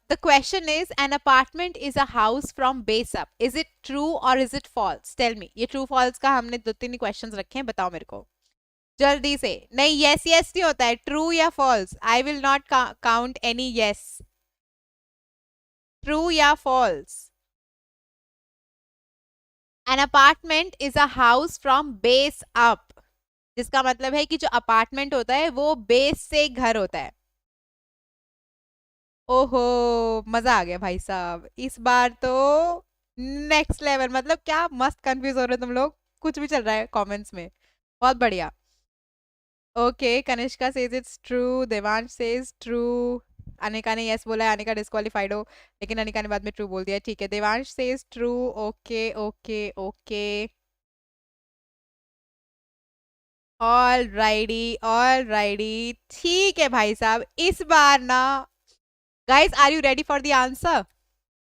the question is, an apartment is a house from base up. Is it true or is it false? Tell me. ये true false का हमने दो तीन questions रखे हैं. बताओ मेरे को जल्दी से. नहीं yes yes नहीं होता है. True या false? I will not count any yes. True या false? An apartment is a house from base up. जिसका मतलब है कि जो अपार्टमेंट होता है वो बेस से घर होता है. ओहो मजा आ गया भाई साहब इस बार तो. Next level. मतलब क्या मस्त कंफ्यूज हो रहे हो तुम लोग. कुछ भी चल रहा है कमेंट्स में. बहुत बढ़िया. Okay Kanishka says it's true. Devansh says true. Anika ने यस बोला है. अनिका डिस्क्वालीफाइड हो, लेकिन अनिका ने बाद में ट्रू बोल दिया. ठीक है. Devansh says true. Okay okay okay. Alrighty. ठीक है भाई साहब. इस बार ना guys are you ready for the answer?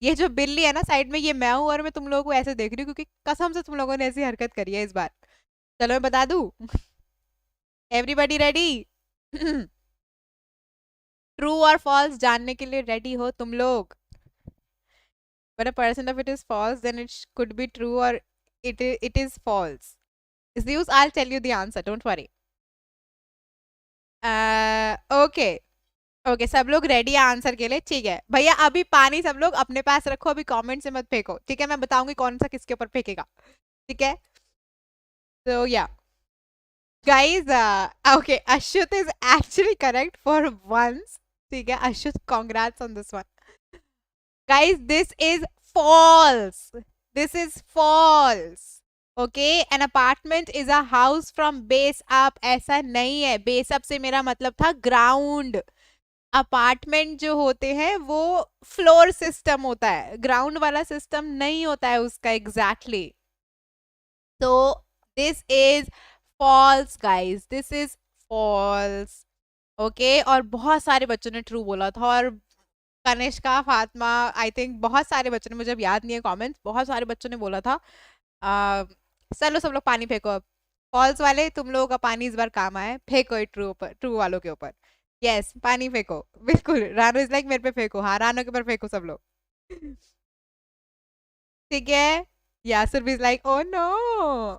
ये जो बिल्ली है ना साइड में, ये मैं हूं और मैं तुम लोगों को ऐसे देख रही हूँ क्योंकि कसम से तुम लोगों ने ऐसी हरकत करी है इस बार. चलो मैं बता दूं. Everybody ready? ट्रू और फॉल्स जानने के लिए रेडी हो तुम लोग? But a percent of it is false, then it could be true or it is false. Zeus, I'll tell you the answer. Don't worry. Okay okay, सब लोग ready है आंसर के लिए? ठीक है भैया, अभी पानी सब लोग अपने पास रखो, अभी कमेंट से मत फेंको, ठीक है? मैं बताऊंगी कौन सा किसके ऊपर फेंकेगा, ठीक है? तो या guys, okay, Ashut is actually correct for once. ठीक है Ashut, congrats on this one. Guys, this is false. This is false. Okay, an apartment is a house from base up. ऐसा नहीं है, base up से मेरा मतलब था ground. Apartment जो होते हैं वो फ्लोर सिस्टम होता है, ग्राउंड वाला सिस्टम नहीं होता है उसका एग्जैक्टली exactly. तो this is false guys, this is false. Okay, और बहुत सारे बच्चों ने ट्रू बोला था, और कनिष्का, फातिमा, आई थिंक बहुत सारे बच्चों ने, मुझे अब याद नहीं है कमेंट्स, बहुत सारे बच्चों ने बोला था। चलो सब लोग पानी फेंको अब। फॉल्स वाले तुम लोगों का पानी इस बार काम आए, फेंको ट्रू ऊपर, ट्रू वालों के ऊपर। यस, पानी फेंको बिल्कुल। रानो इज लाइक मेरे पे फेंको, हाँ रानो के ऊपर फेंको सब लोग। ठीक है, यासुर भी इज लाइक ओ नो।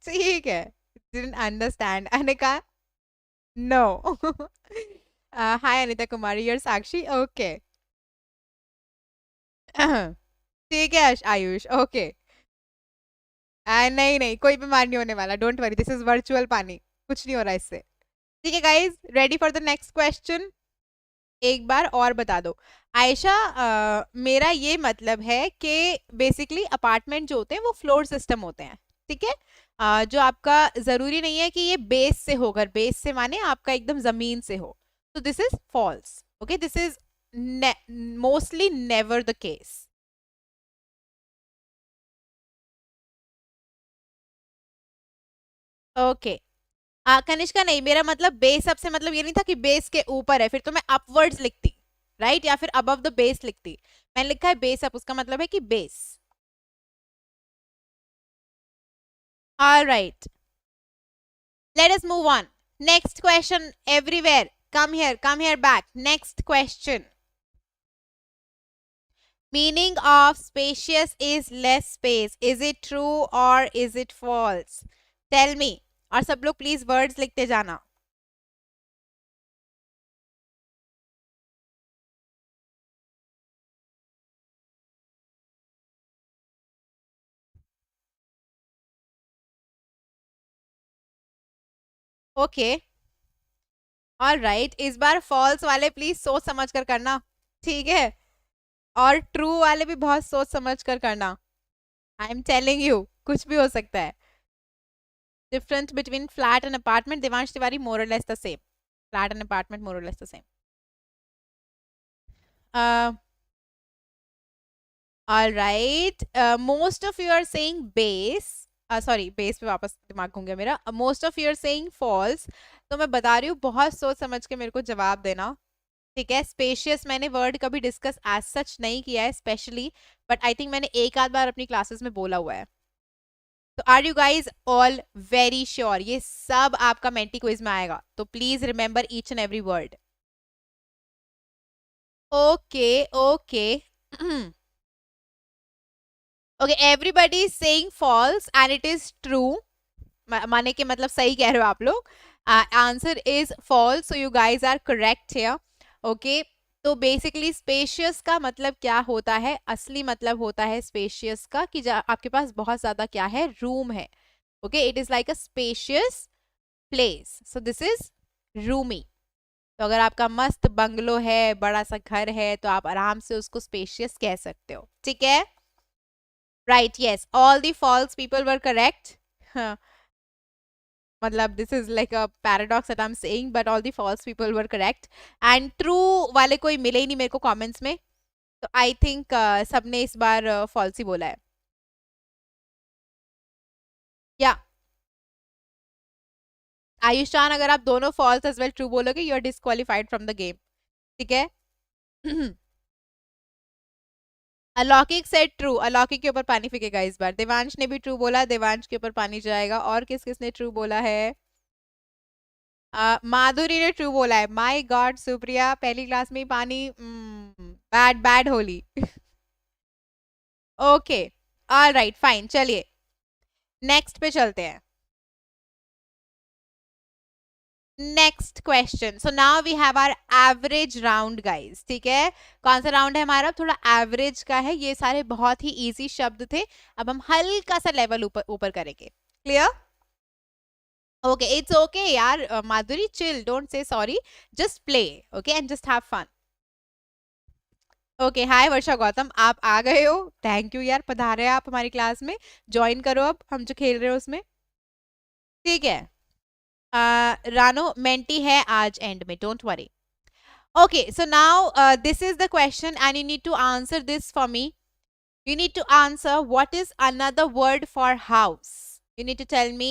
ठीक है, didn't understand. Anika no. Hi Anita Kumari, your Sakshi, okay. ठीक है आयुष, ओके। नहीं नहीं, कोई बीमार नहीं होने वाला, don't worry, this is virtual पानी, कुछ नहीं हो रहा इससे। ठीक है guys, ready for the next question? एक बार और बता दो आयशा, मेरा ये मतलब है कि बेसिकली अपार्टमेंट जो होते हैं वो फ्लोर सिस्टम होते हैं, ठीक है? जो आपका जरूरी नहीं है कि ये बेस से होकर, बेस से माने आपका एकदम जमीन से हो, तो this is false. Okay, this is mostly never the case. Okay, Kanishka नहीं, मेरा मतलब बेस अप से मतलब ये नहीं था कि बेस के ऊपर है, फिर तो मैं अपवर्ड्स लिखती, राइट, या फिर अबव द बेस लिखती। मैंने लिखा है बेस अप, उसका मतलब है कि base. Alright, let us move on. Next question everywhere. Come here back. Next question. Meaning of spacious is less space. Is it true or is it false? Tell me. और सब लोग please words लिखते जाना। Okay, all right, इस बार false वाले please सोच समझ कर करना, ठीक है? और ट्रू वाले भी बहुत सोच समझ कर करना। आई एम टेलिंग यू, कुछ भी हो सकता है। Difference between flat and apartment, Devansh Tiwari, more or less the same. Flat and apartment, more or less the same. Uh, all right. Most of you are saying base. Sorry, base पे वापस दिमाग घूम गया मेरा। Most of you are saying false. तो मैं बता रही हूँ, बहुत सोच समझ के मेरे को जवाब देना, ठीक है? स्पेशियस मैंने वर्ड कभी डिस्कस एज सच नहीं किया है स्पेशली, बट आई थिंक मैंने एक आध बार अपनी क्लासेस में बोला हुआ है। तो are you guys all very sure? ये सब आपका मेंटी क्विज में आएगा, तो please remember each and every word. Okay okay okay, everybody is saying false and it is true. माने के मतलब सही कह रहे हो आप लोग। Answer is false, so you guys are correct here. Okay, तो बेसिकली स्पेशियस का मतलब क्या होता है? असली मतलब होता है स्पेशियस का कि आपके पास बहुत ज्यादा क्या है, रूम है। Okay, it is like a spacious place, so this is Rumi. तो अगर आपका मस्त बंगलो है, बड़ा सा घर है, तो आप आराम से उसको स्पेशियस कह सकते हो, ठीक है? Right, yes, all the false people were correct. मतलब this is like a paradox that I am saying, but all the false people were correct. And true वाले कोई मिले ही नहीं मेरे को कमेंट्स में, तो आई थिंक सबने इस बार फॉल्स ही बोला है। या आयुष्मान, अगर आप दोनों फॉल्स एज वेल ट्रू बोलोगे, you are disqualified from the game, ठीक है? अलौकिक सेड ट्रू, अलौकिक के ऊपर पानी फेंकेगा इस बार। देवांश ने भी ट्रू बोला, देवांश के ऊपर पानी जाएगा। और किस किसने ट्रू बोला है? माधुरी ने ट्रू बोला है। माय गॉड सुप्रिया, पहली क्लास में ही पानी, bad bad Holi. Okay, all right fine, चलिए नेक्स्ट पे चलते हैं। Next question. So now we have our average round guys. ठीक है, कौन सा राउंड है हमारा? थोड़ा एवरेज का है. ये सारे बहुत ही इजी शब्द थे. अब हम हल्का सा लेवल ऊपर ऊपर करेंगे. क्लियर? ओके, इट्स ओके यार. Madhuri, chill, don't say sorry, just play. Okay, and just have fun. Okay, hi Varsha Gautam, आप आ गए हो. थैंक यू यार, पधारे आप हमारी क्लास में. ज्वाइन करो अब हम जो खेल रहे हो उसमें. ठीक है. रानो, मेंटी है आज एंड में, don't worry. Okay, so now this is the question and you need to answer this for me. You need to answer what is another word for house. You need to tell me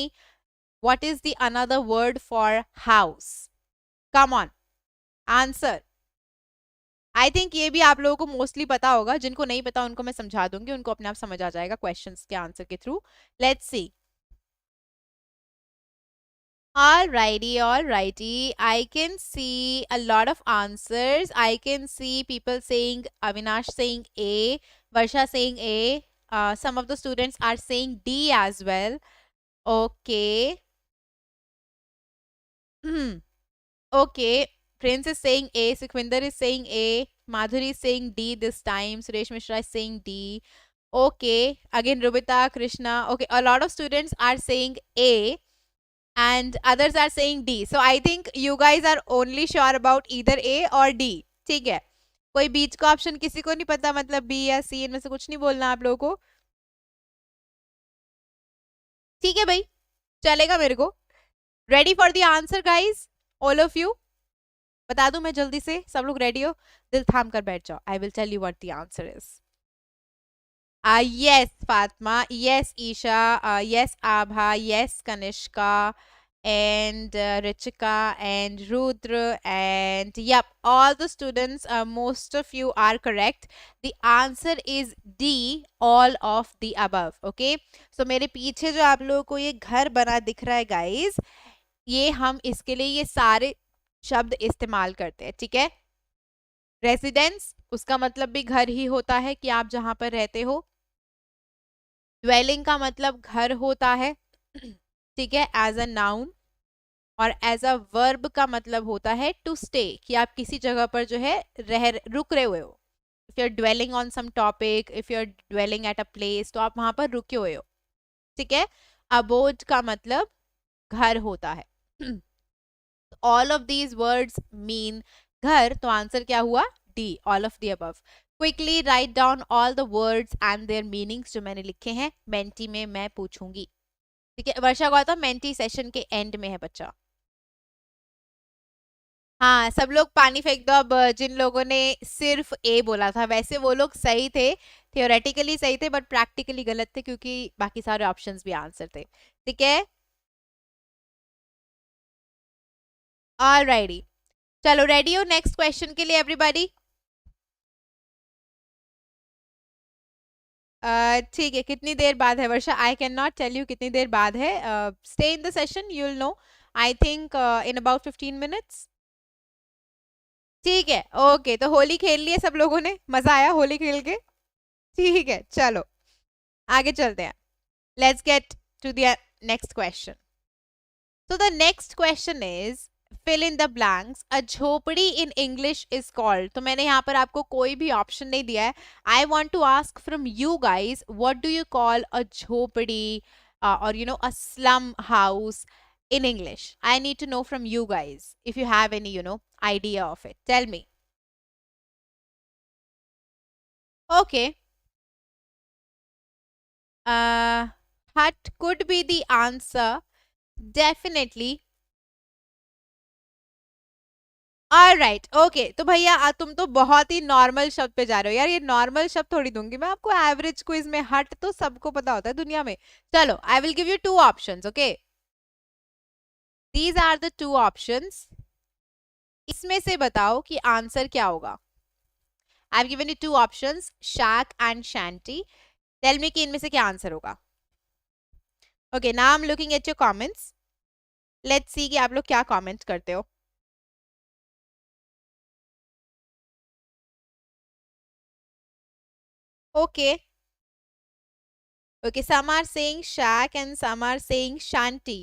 what is the another word for house. Come on, answer. I think ये भी आप लोगों को mostly पता होगा. जिनको नहीं पता उनको मैं समझा दूंगी, उनको अपने आप समझ आ जाएगा क्वेश्चंस के आंसर के through. Let's see. Alrighty. I can see a lot of answers. I can see people saying, Avinash saying A, Varsha saying A. Some of the students are saying D as well. Okay. Okay. Prince is saying A. Sukhvinder is saying A. Madhuri is saying D this time. Suresh Mishra is saying D. Okay. Again, Rubita, Krishna. Okay. A lot of students are saying A. And others are saying D. So I think you guys are only sure about either A or D. ठीक है, कोई बीच का option किसी को नहीं पता, मतलब B या C, इनमें से कुछ नहीं बोलना आप लोगों को. ठीक है भाई, चलेगा मेरे को. Ready for the answer guys, all of you. बता दूं मैं जल्दी से, सब लोग रेडी हो? दिल थाम कर बैठ जाओ. I will tell you what the answer is. Yes, Fatma. Yes, Isha. Yes, Abha. Yes, Kanishka. And Richika and Rudra. And yep, all the students, most of you are correct. The answer is D, all of the above. Okay. So मेरे पीछे जो आप लोगों को ये घर बना दिख रहा है guys, ये हम इसके लिए ये सारे शब्द इस्तेमाल करते हैं. ठीक है. रेसिडेंस, उसका मतलब भी घर ही होता है कि आप जहां पर रहते हो. ड्वेलिंग का मतलब घर होता है. ठीक है, एज अ नाउन. और एज अ वर्ब का मतलब होता है टू स्टे, कि आप किसी जगह पर जो है रुक रहे हुए हो. If you are dwelling on some topic, if you are dwelling at a place, तो आप वहां पर रुके हुए हो. ठीक है. अबोड का मतलब घर होता है. All of these words mean घर. तो आंसर क्या हुआ? D, all of the above. Quickly right down all the words and there meanings जो मैंने लिखे हैं. मेंटी में मैं पूछूंगी. ठीक है, वर्षा गौतम, मेंटी सेशन के एंड में है बच्चा. हाँ, सब लोग पानी फेंक दो अब. जिन लोगों ने सिर्फ ए बोला था, वैसे वो लोग सही थे, थियोरेटिकली सही थे, बट प्रैक्टिकली गलत थे क्योंकि बाकी सारे ऑप्शंस भी आंसर थे. ठीक है. ऑलराइटी, चलो रेडी हो नेक्स्ट क्वेश्चन के लिए एवरीबॉडी? ठीक है. कितनी देर बाद है Varsha? I can not tell you कितनी देर बाद है. Stay in the session, you will know. I think in about 15 minutes. ठीक है. ओके, तो होली खेल लिए सब लोगों ने? मजा आया होली खेल के? ठीक है, चलो आगे चलते हैं. Let's get to the next question. So the next question is fill in the blanks. A झोपड़ी in English is called. तो मैंने यहाँ पर आपको कोई भी ऑप्शन नहीं दिया है. I want to ask from you guys, what do you call a झोपड़ी or you know a slum house in English? I need to know from you guys if you have any idea of it. Tell me. Okay. Hut could be the answer. Definitely. Alright. Okay, तो भैया तुम तो बहुत ही normal शब्द पे जा रहे हो यार. ये नॉर्मल शब्द थोड़ी दूंगी मैं आपको. एवरेज क्विज में हट तो सबको पता होता है दुनिया में. चलो, I will give you 2 options. Okay, these are the 2 options. इसमें से बताओ कि आंसर क्या होगा. I have given you 2 options, shack and shanty. Tell me कि इनमें से क्या आंसर होगा. Okay, now I am looking at your comments. Let's see कि आप लोग क्या कमेंट करते हो. Okay. Okay, some are saying shack and some are saying shanty.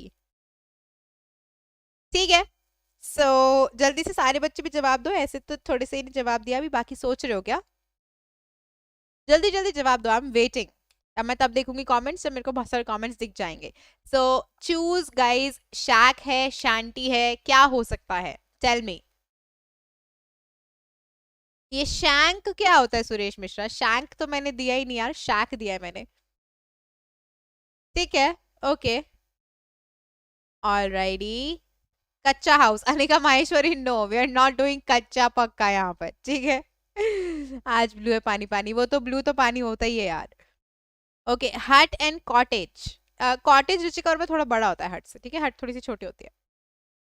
ठीक है. जल्दी से सारे बच्चे भी जवाब दो, ऐसे तो थोड़े से ही जवाब दिया, अभी बाकी सोच रहे हो क्या? जल्दी जल्दी जवाब दो, आई एम वेटिंग। अब मैं तब देखूंगी कमेंट्स जब मेरे को बहुत सारे कमेंट्स दिख जाएंगे। सो चूज गाइस, शैक है, शांति है, क्या हो सकता है? Tell me. ये शैंक क्या होता है सुरेश मिश्रा? शैंक तो मैंने दिया ही नहीं यार, शैक दिया है मैंने। ठीक है, okay, alrighty. Kachcha house, Anika Maheshwari, no we are not doing kachcha pakka यहाँ पर, ठीक है। आज ब्लू है पानी पानी, वो तो ब्लू तो पानी होता ही है यार। ओके, हट एंड कॉटेज। कॉटेज रुचिकर में थोड़ा बड़ा होता है हट से, ठीक है, हट थोड़ी सी छोटी होती है।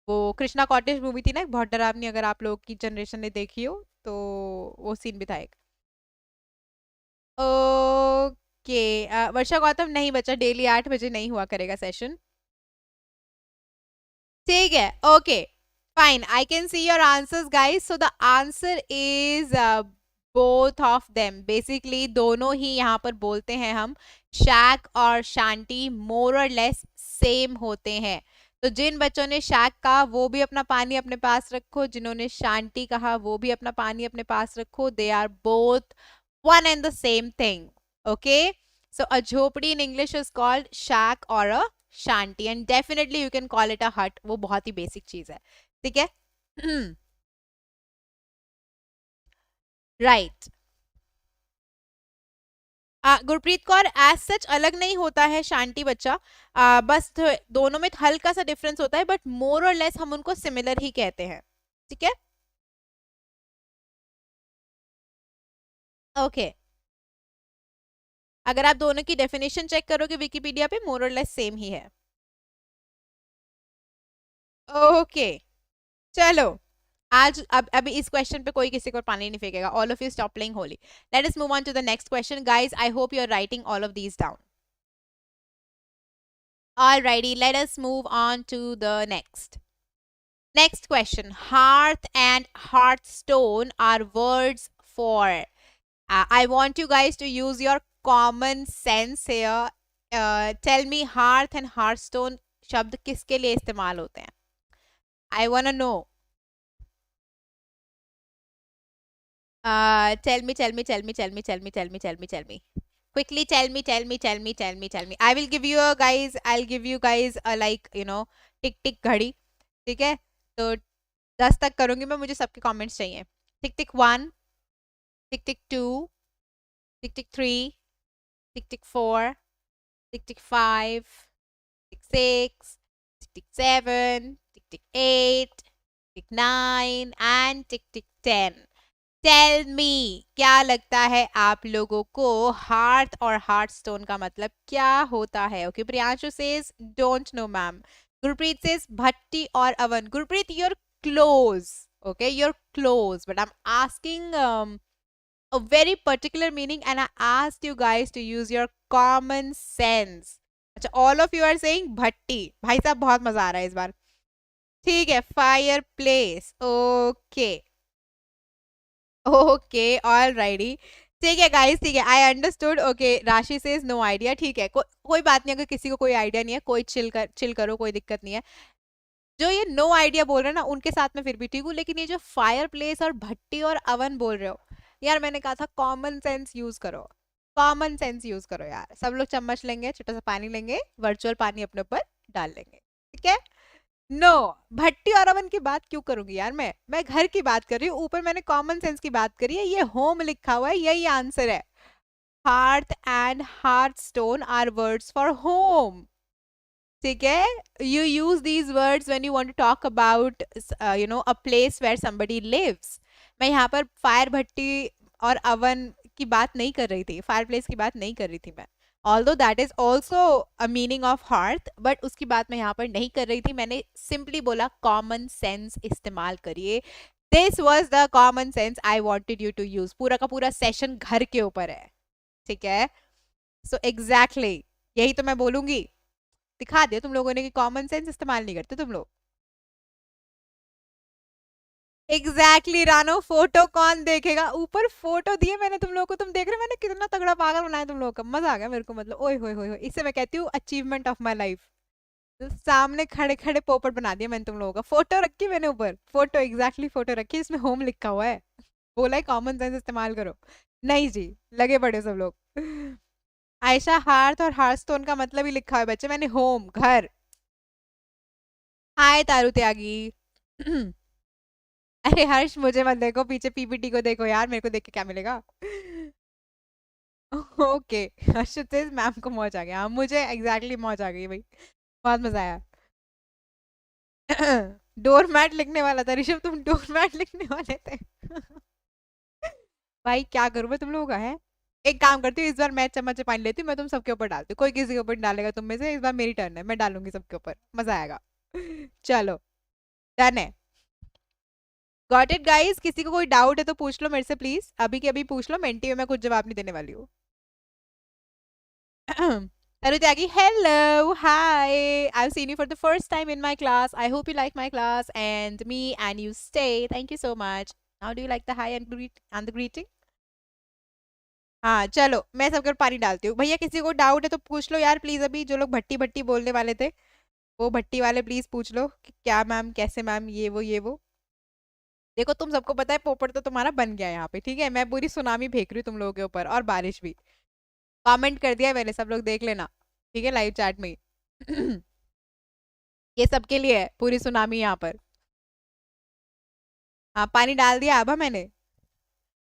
वो कृष्णा कॉटेज मूवी थी ना एक, बहुत डरावनी, अगर आप लोग की जनरेशन ने देखी हो तो वो सीन भी था एक। ओके, वर्षा गौतम नहीं बचा, डेली 8 बजे नहीं हुआ करेगा सेशन। ठीक है, okay, fine, I can see your answers guys. So the answer is both of them, basically दोनों ही यहाँ पर बोलते हैं हम, शैक और शांति मोर और लेस सेम होते हैं। तो जिन बच्चों ने शैक कहा वो भी अपना पानी अपने पास रखो, जिन्होंने शांति कहा वो भी अपना पानी अपने पास रखो, they are both one and the same thing. Okay, so a झोपड़ी in English is called shack or a shanty, and definitely you can call it a hut. वो बहुत ही बेसिक चीज है, ठीक है। Right. Gurpreet Kaur, as such अलग नहीं होता है शांति बच्चा, बस दोनों में हल्का सा डिफरेंस होता है, बट मोर और लेस हम उनको सिमिलर ही कहते हैं, ठीक है। ओके, अगर आप दोनों की डेफिनेशन चेक करोगे विकिपीडिया पे, मोर और लेस सेम ही है। ओके, चलो, आज अब अभी इस क्वेश्चन पे कोई किसी को पानी नहीं फेंकेगा, all of you stop playing Holi. Let us move on to the next question guys, I hope you are writing all of these down. Alrighty, let us move on to the next question. Hearth and hearthstone are words for, I want you guys to use your common sense here. Tell me, hearth and hearthstone शब्द किसके लिए इस्तेमाल होते हैं? I wanna know. Tell me, tell me, tell me, tell me, tell me, tell me, tell me, tell me. Quickly tell me, tell me, tell me, tell me, tell me. I will give you a guys, I'll give you guys a like, टिक टिक घड़ी, ठीक है। तो 10 तक करूंगी मैं, मुझे सबके comments चाहिए। टिक टिक 1, टिक टिक 2, टिक टिक 3, टिक टिक 4, टिक टिक 5, टिक 6, टिक टिक 7, टिक टिक 8, टिक 9 and tick tick 10। Tell me, क्या लगता है आप लोगों को हार्थ और हार्ट स्टोन का मतलब क्या होता है? Okay, Priyanshu says don't know ma'am. Gurpreet says भट्टी और oven. Gurpreet, you're close, okay, you're close, but I'm asking a very particular meaning and I asked you guys to use your common sense. अच्छा, all of you are saying भट्टी। भाई साहब बहुत मजा आ रहा है इस बार। ठीक है, fire place, okay okay, all righty, ठीक है गाइस, ठीक है, आई अंडरस्टूड। ओके, राशि सेज नो आइडिया, ठीक है, कोई बात नहीं, अगर किसी को कोई आइडिया नहीं है, कोई चिल करो, कोई दिक्कत नहीं है। जो ये नो आइडिया बोल रहे हैं ना, उनके साथ में फिर भी ठीक हूँ, लेकिन ये जो फायर प्लेस और भट्टी और अवन बोल रहे हो यार, मैंने कहा था कॉमन सेंस यूज करो, कॉमन सेंस यूज करो यार। सब लोग चम्मच लेंगे, छोटा सा पानी लेंगे, वर्चुअल पानी अपने ऊपर डाल लेंगे, ठीक है। नो, भट्टी और अवन की बात क्यों करूंगी यार, मैं घर की बात कर रही हूँ, ऊपर मैंने कॉमन सेंस की बात करी है, ये होम लिखा हुआ है, यही आंसर है। Hearth and hearth stone are words for home, ठीक है। You use these words when you want to talk about a place where somebody lives. मैं यहाँ पर फायर भट्टी और अवन की बात नहीं कर रही थी, फायर प्लेस की बात नहीं कर रही थी मैं, although that is also a meaning of hearth, but उसकी बात मैं यहाँ पर नहीं कर रही थी। मैंने सिंपली बोला कॉमन सेंस इस्तेमाल करिए, this was the common sense I wanted you to use. पूरा का पूरा सेशन घर के ऊपर है, ठीक है। सो एग्जैक्टली यही तो मैं बोलूंगी, दिखा दिया तुम लोगों ने कि कॉमन सेंस इस्तेमाल नहीं करते तुम लोग। एग्जैक्टली रानो, फोटो कौन देखेगा, ऊपर फोटो दिए मैंने तुम लोगों को, तुम देख रहे हो मैंने कितना तगड़ा पागल बनाया तुम लोगों का, मजा आ गया मेरे को, मतलब ओए होए होए होए, इससे मैं कहती हूँ अचीवमेंट ऑफ माई लाइफ। सामने खड़े खड़े पोपट बना दिया मैंने तुम लोगों का। फोटो रखी मैंने ऊपर, फोटो एग्जैक्टली फोटो रखी, इसमें होम लिखा हुआ है। बोला है कॉमन सेंस इस्तेमाल करो। नहीं जी, लगे पड़े सब लोग। आयशा, हार्थ और हार्स्टोन का मतलब ही लिखा है बच्चे मैंने, होम, घर। हाय तारू त्यागी। अरे हर्ष, मुझे मत देखो, पीछे पीपीटी को देखो यार, मेरे को देख के क्या मिलेगा। ओके। हर्षित से मैम को मौज आ गया। हाँ, मुझे एग्जैक्टली मौज आ गई भाई, बहुत मजा आया। डोरमैट लिखने वाला था ऋषभ, तुम डोरमैट लिखने वाले थे। भाई क्या करूं मैं तुम लोगों का है। एक काम करती हूँ, इस बार मैं चम्मच से पानी लेती हूँ, मैं तुम सबके ऊपर डालती हूँ, कोई किसी के ऊपर नहीं डालेगा तुम में से, इस बार मेरी टर्न है, मैं डालूंगी सबके ऊपर, मजा आएगा। चलो, डन है। गॉट इट गाइस, किसी को कोई डाउट है तो पूछ लो मेरे से प्लीज, अभी के अभी पूछ लो, मेंटी में मैं कुछ जवाब नहीं देने वाली हूँ। Taru Tyagi, hello, hi. I've seen you for the first time in my class. I hope you like my class and me, and you stay. Thank you so much. Now, do you like the hi and the greeting? हाँ चलो, मैं सबके ऊपर पानी डालती हूँ। भैया किसी को डाउट है तो पूछ लो यार प्लीज, अभी जो लोग भट्टी भट्टी बोलने वाले थे, वो भट्टी वाले प्लीज पूछ लो कि क्या मैम, कैसे मैम, ये वो। देखो तुम सबको पता है पोपट तो तुम्हारा बन गया यहाँ पे, ठीक है, मैं पूरी सुनामी फेंक रही हूँ तुम लोगों के ऊपर, और बारिश भी। कमेंट कर दिया है मैंने, सब लोग देख लेना, ठीक है, लाइव चैट में ही। ये सबके लिए है पूरी सुनामी यहाँ पर। हाँ पानी डाल दिया अब, मैंने।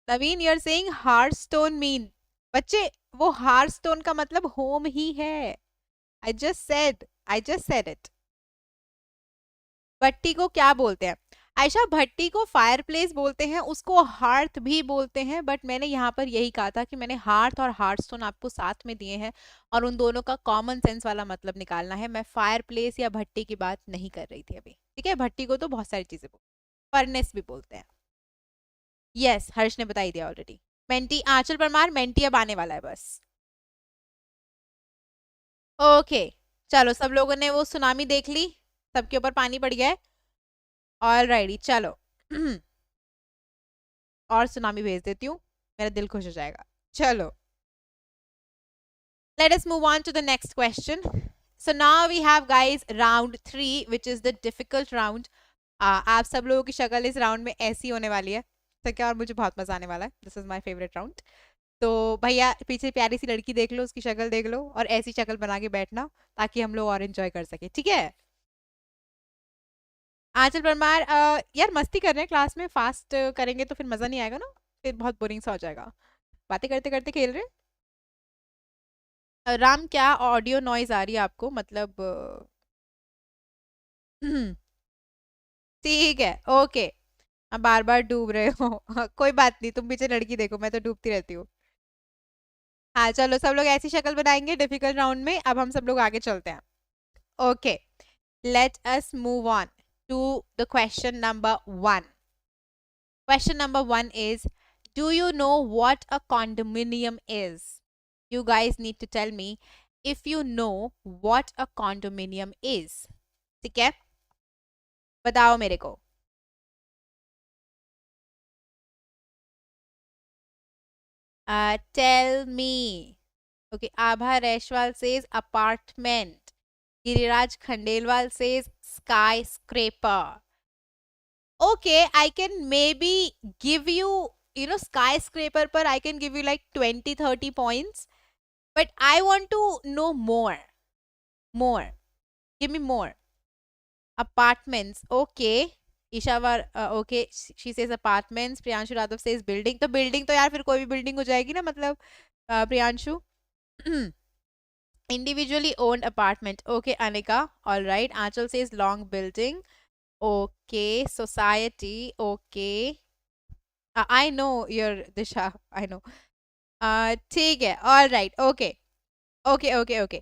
Naveen, your saying hearthstone mean, बच्चे वो हार्स्टोन का मतलब होम ही है। I just said it. भट्टी को क्या बोलते हैं? आयशा, भट्टी को फायर प्लेस बोलते हैं, उसको हार्थ भी बोलते हैं, बट मैंने यहाँ पर यही कहा था कि मैंने हार्थ और हार्टस्टोन आपको साथ में दिए हैं, और उन दोनों का कॉमन सेंस वाला मतलब निकालना है। मैं फायर प्लेस या भट्टी की बात नहीं कर रही थी अभी, ठीक है। भट्टी को तो बहुत सारी चीजें बोलते हैं, फर्नेस भी बोलते हैं। यस, हर्ष ने बताई दिया ऑलरेडी। मेंटी आंचल परमार, मेंटी अब आने वाला है बस। ओके, चलो सब लोगों ने वो सुनामी देख ली, सबके ऊपर पानी पड़ गया है। ऑलराइटी चलो। और सुनामी भेज देती हूँ, मेरा दिल खुश हो जाएगा। चलो, let us move on to the next question. So now we have guys round 3 which is the difficult round. आप सब लोगों की शक्ल इस राउंड में ऐसी होने वाली है, तो क्या, और मुझे बहुत मजा आने वाला है। This is my favourite round. तो भैया पीछे प्यारी सी लड़की देख लो, उसकी शक्ल देख लो, और ऐसी शक्ल बना के बैठना, ताकि हम लोग और एंजॉय कर सके, ठीक है। आंचल परमार, यार मस्ती कर रहे हैं क्लास में, फास्ट करेंगे तो फिर मजा नहीं आएगा ना, फिर बहुत बोरिंग सा हो जाएगा, बातें करते करते खेल रहे हैं। राम, क्या ऑडियो नॉइज आ रही है आपको, मतलब ठीक है, ओके। अब बार बार डूब रहे हो। कोई बात नहीं, तुम पीछे लड़की देखो, मैं तो डूबती रहती हूँ। हाँ चलो, सब लोग ऐसी शक्ल बनाएंगे डिफिकल्ट राउंड में, अब हम सब लोग आगे चलते हैं। Okay, let us move on to the question number 1। Question number 1 is, do you know what a condominium is? You guys need to tell me if you know what a condominium is. ठीक है, बताओ मेरे को। Tell me. Okay, Abha Reshwal says apartment. Giriraj Khandelwal says skyscraper. Okay, I can maybe give you, skyscraper per I can give you like 20-30 points. But I want to know more. More. Give me more. Apartments. Okay. ईशावर, okay, she says apartments. Priyanshu Raghav says building. तो building तो यार फिर कोई भी building हो जाएगी ना, मतलब Priyanshu. Individually owned apartment, okay Anika, all right. Aanchal says long building, okay. Society, okay, I know your Disha, I know. ठीक है, all right, okay okay okay okay.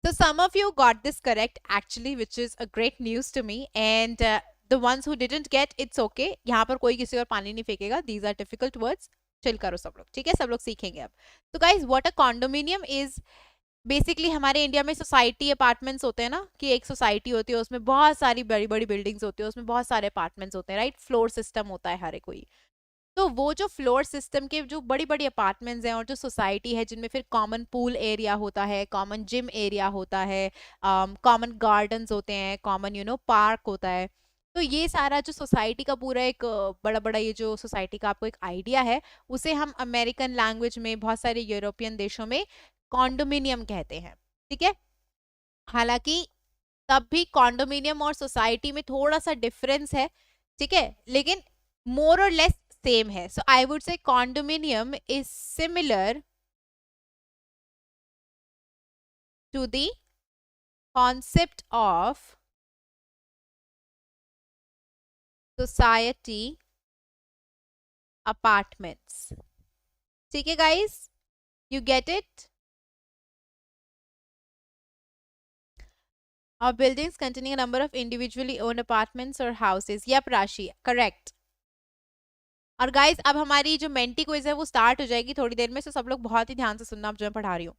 So some of you got this correct actually, which is a great news to me. And the ones who didn't get, it's okay. यहाँ पर कोई किसी और पानी नहीं फेंकेगा. These are difficult words. Chill करो सब लोग, ठीक है, सब लोग सीखेंगे अब। तो guys, what a condominium is basically, हमारे इंडिया में सोसाइटी अपार्टमेंट्स होते हैं ना, कि एक सोसाइटी होती है, उसमें बहुत सारी बड़ी बड़ी बिल्डिंग्स होती है, उसमें बहुत सारे अपार्टमेंट्स होते हैं, राइट। फ्लोर सिस्टम होता है हर एक कोई। तो वो जो फ्लोर सिस्टम के जो बड़ी बड़ी अपार्टमेंट्स हैं और जो सोसाइटी है जिनमें फिर कॉमन पूल एरिया होता है, कॉमन जिम एरिया होता है, कॉमन गार्डन्स होते हैं, कॉमन पार्क होता है, तो ये सारा जो सोसाइटी का पूरा एक बड़ा बड़ा ये जो सोसाइटी का आपको एक आइडिया है, उसे हम अमेरिकन लैंग्वेज में, बहुत सारे यूरोपियन देशों में कॉन्डोमिनियम कहते हैं। ठीक है, हालांकि तब भी कॉन्डोमिनियम और सोसाइटी में थोड़ा सा डिफरेंस है, ठीक है, लेकिन मोर और लेस सेम है। So I would say condominium is similar to the concept of society apartments. ठीक है guys, you get it? Or buildings containing a number of individually owned apartments or houses. Yep, Rashi, correct. और guys अब हमारी जो Menti quiz है वो start हो जाएगी थोड़ी देर में, तो सब लोग बहुत ही ध्यान से सुनना अब जो मैं पढ़ा रही हूँ।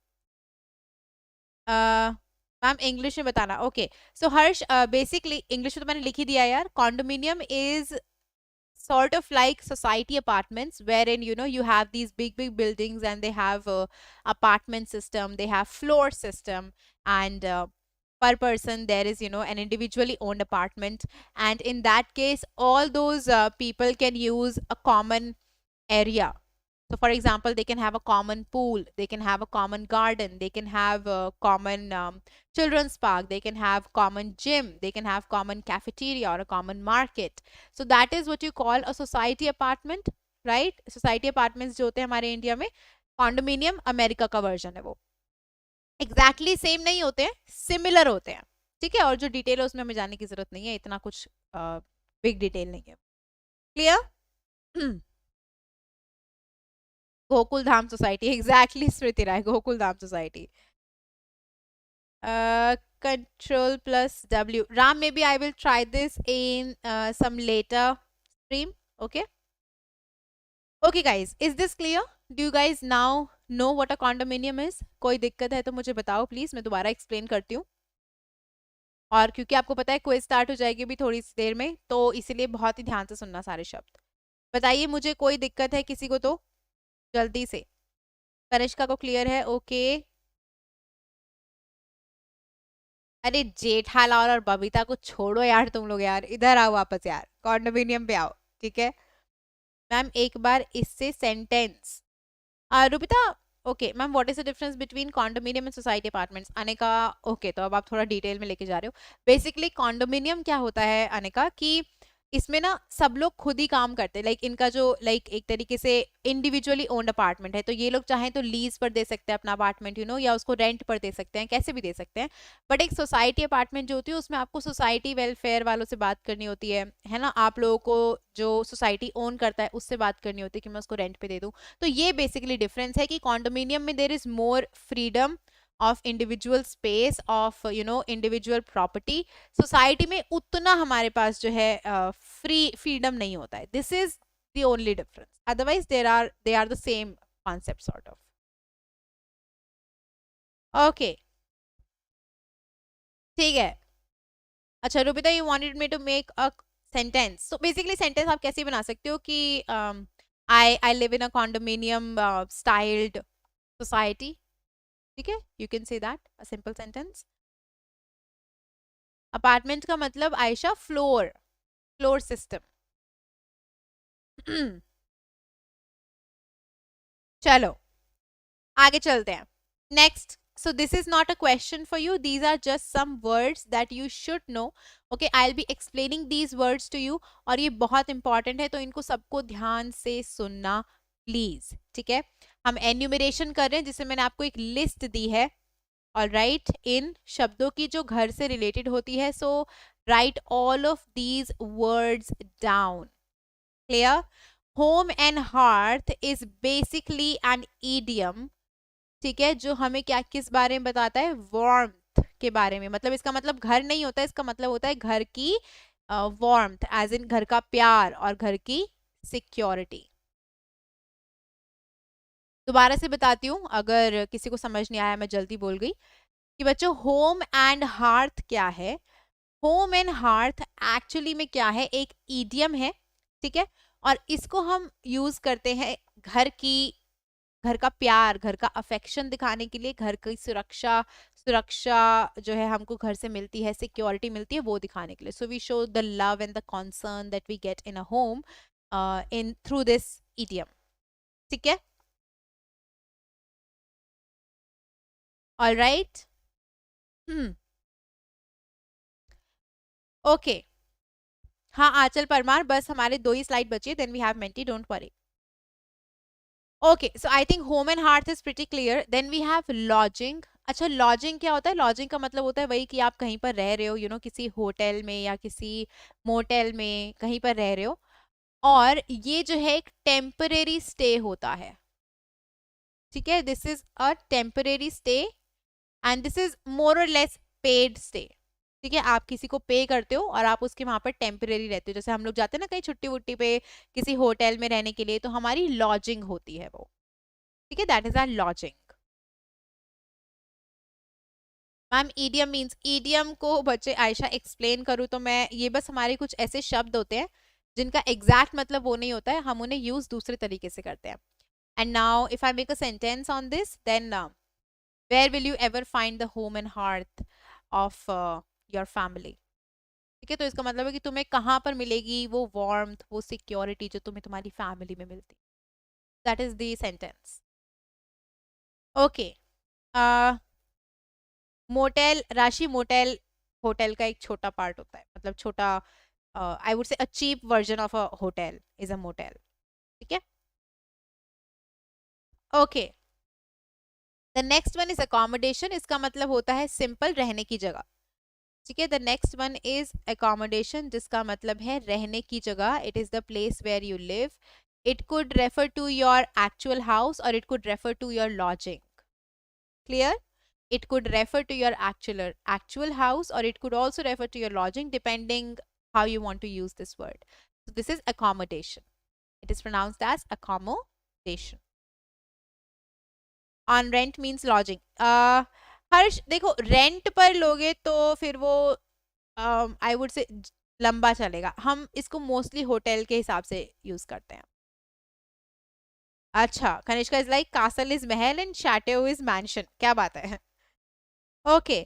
मैम इंग्लिश में बताना। ओके, सो हर्ष, बेसिकली इंग्लिश में तो मैंने लिख ही दिया यार। Condominium is sort of like society apartments wherein you have these big buildings and they have a apartment system, they have floor system, and per person there is an individually owned apartment, and in that case all those people can use a common area. So for example, they can have a common pool, they can have a common garden, they can have a common children's park, they can have common gym, they can have common cafeteria or a common market. So that is what you call a society apartment, right? Society apartments जो होते हैं हमारे India में, condominium America का version है वो। Exactly same नहीं होते हैं, सिमिलर होते हैं, ठीक है, और जो डिटेल है उसमें हमें जाने की जरूरत नहीं है, इतना कुछ बिग डिटेल नहीं है। Clear? Gokul Dham society, exactly Smriti Rai, Gokul Dham society. Control plus W. Ram, maybe I will try this in some later stream. Okay. Okay, guys. Is this clear? Do you guys now know what a condominium is? कोई दिक्कत है तो मुझे बताओ please, मैं दोबारा explain करती हूँ। और क्योंकि आपको पता है क्विज स्टार्ट हो जाएगी भी थोड़ी सी देर में, तो इसीलिए बहुत ही ध्यान से सुनना सारे शब्द। बताइए मुझे, कोई दिक्कत है किसी को तो जल्दी से। कनिष्का को क्लियर है? ओके। अरे जेठालाल और बबीता को छोड़ो यार, तुम लोग यार इधर आओ वापस यार, कॉन्डोमिनियम पे आओ, ठीक है। मैम एक बार इससे sentence. Rupita, okay ma'am, what is the difference between condominium and society apartments? Anika, okay, तो अब आप थोड़ा डिटेल में लेके जा रहे हो। बेसिकली कॉन्डोमिनियम क्या होता है अनिका, कि इसमें ना सब लोग खुद ही काम करते हैं, लाइक इनका जो एक तरीके से इंडिविजुअली ओन्ड अपार्टमेंट है, तो ये लोग चाहें तो लीज पर दे सकते हैं अपना अपार्टमेंट, या उसको रेंट पर दे सकते हैं, कैसे भी दे सकते हैं। बट एक सोसाइटी अपार्टमेंट जो होती है उसमें आपको सोसाइटी वेलफेयर वालों से बात करनी होती है ना, आप लोगों को जो सोसाइटी ओन करता है उससे बात करनी होती है कि मैं उसको रेंट पे दे दूं। तो ये बेसिकली डिफरेंस है कि कॉन्डोमिनियम में there is more freedom of individual space, of individual property. Society में उतना हमारे पास जो है फ्रीडम नहीं होता है। This is the only difference, otherwise they are the same concept sort of. Okay, ठीक है। अच्छा Rupita, you wanted me to make a sentence. So basically sentence आप कैसे बना सकते हो कि I live in a condominium styled society, ठीक है, you can say that a simple sentence. Apartment का मतलब आयशा फ्लोर सिस्टम। चलो आगे चलते हैं। Next, so this is not a question for you, these are just some words that you should know. Okay, I'll be explaining these words to you, और ये बहुत इंपॉर्टेंट है तो इनको सबको ध्यान से सुनना प्लीज, ठीक है। हम एन्यूमरेशन कर रहे हैं जिससे मैंने आपको एक लिस्ट दी है, और राइट इन शब्दों की जो घर से रिलेटेड होती है। So write all of these words down. Clear? Home and hearth is basically an idiom, ठीक है, जो हमें क्या किस बारे में बताता है? वार्मथ के बारे में। मतलब इसका मतलब घर नहीं होता, इसका मतलब होता है घर की वार्मथ, एज इन घर का प्यार और घर की सिक्योरिटी। दोबारा से बताती हूँ अगर किसी को समझ नहीं आया, मैं जल्दी बोल गई कि बच्चों होम एंड हार्थ क्या है। होम एंड हार्थ एक्चुअली में क्या है? एक ईडियम है, ठीक है, और इसको हम यूज करते हैं घर का प्यार, घर का अफेक्शन दिखाने के लिए, घर की सुरक्षा सुरक्षा जो है हमको घर से मिलती है, सिक्योरिटी मिलती है, वो दिखाने के लिए. So we show the love and the concern that we get in a home in through this idiom. ठीक है, ऑल राइट. हम्म, ओके. हाँ आंचल परमार, बस हमारे 2 ही स्लाइड बची है, then we have Menti, don't worry. Okay, so I think home and hearth is pretty clear. Then we have lodging. अच्छा, lodging क्या होता है? लॉजिंग का मतलब होता है वही कि आप कहीं पर रह रहे हो, किसी होटल में या किसी मोटेल में कहीं पर रह रहे हो, और ये जो है एक टेम्परेरी स्टे होता है. ठीक है, this is a temporary stay and this is more और लेस पेड स्टे. ठीक है, आप किसी को पे करते हो और आप उसके वहां पर टेम्परेरी रहते हो. जैसे हम लोग जाते हैं ना कहीं छुट्टी वुट्टी पे किसी होटल में रहने के लिए, तो हमारी लॉजिंग होती है वो. ठीक है, that is our lodging. Ma'am idiom means, idiom को बच्चे आयशा एक्सप्लेन करूँ तो मैं, ये बस हमारे कुछ ऐसे शब्द होते हैं जिनका एग्जैक्ट मतलब वो नहीं होता है, हम उन्हें यूज दूसरे तरीके से करते हैं. And now if I make a sentence on this, then where will you ever find the home and hearth of your family. ठीक है, तो इसका मतलब है कि तुम्हें कहाँ पर मिलेगी वो वार्मथ, वो सिक्योरिटी जो तुम्हें तुम्हारी फैमिली में मिलती. That is the sentence. Okay, motel राशि, मोटेल होटल का एक छोटा पार्ट होता है, मतलब छोटा, I would say a cheap version of a hotel is a motel. ठीक है, okay. The next one is accommodation. इसका मतलब होता है सिंपल रहने की जगह. ठीक है, the next one is accommodation, जिसका मतलब है रहने की जगह. It is the place where you live. It could refer to your actual house or it could refer to your lodging. Clear? It could refer to your actual house, or it could also refer to your lodging, depending how you want to use this word. So this is accommodation. It is pronounced as accommodation. On rent means lodging. हर्ष देखो, rent पर लोगे तो फिर वो आई would से लंबा चलेगा. हम इसको मोस्टली होटल के हिसाब से यूज करते हैं. अच्छा, Kanishka is like castle is महल एंड chateau इज मैंशन. क्या बात है. ओके,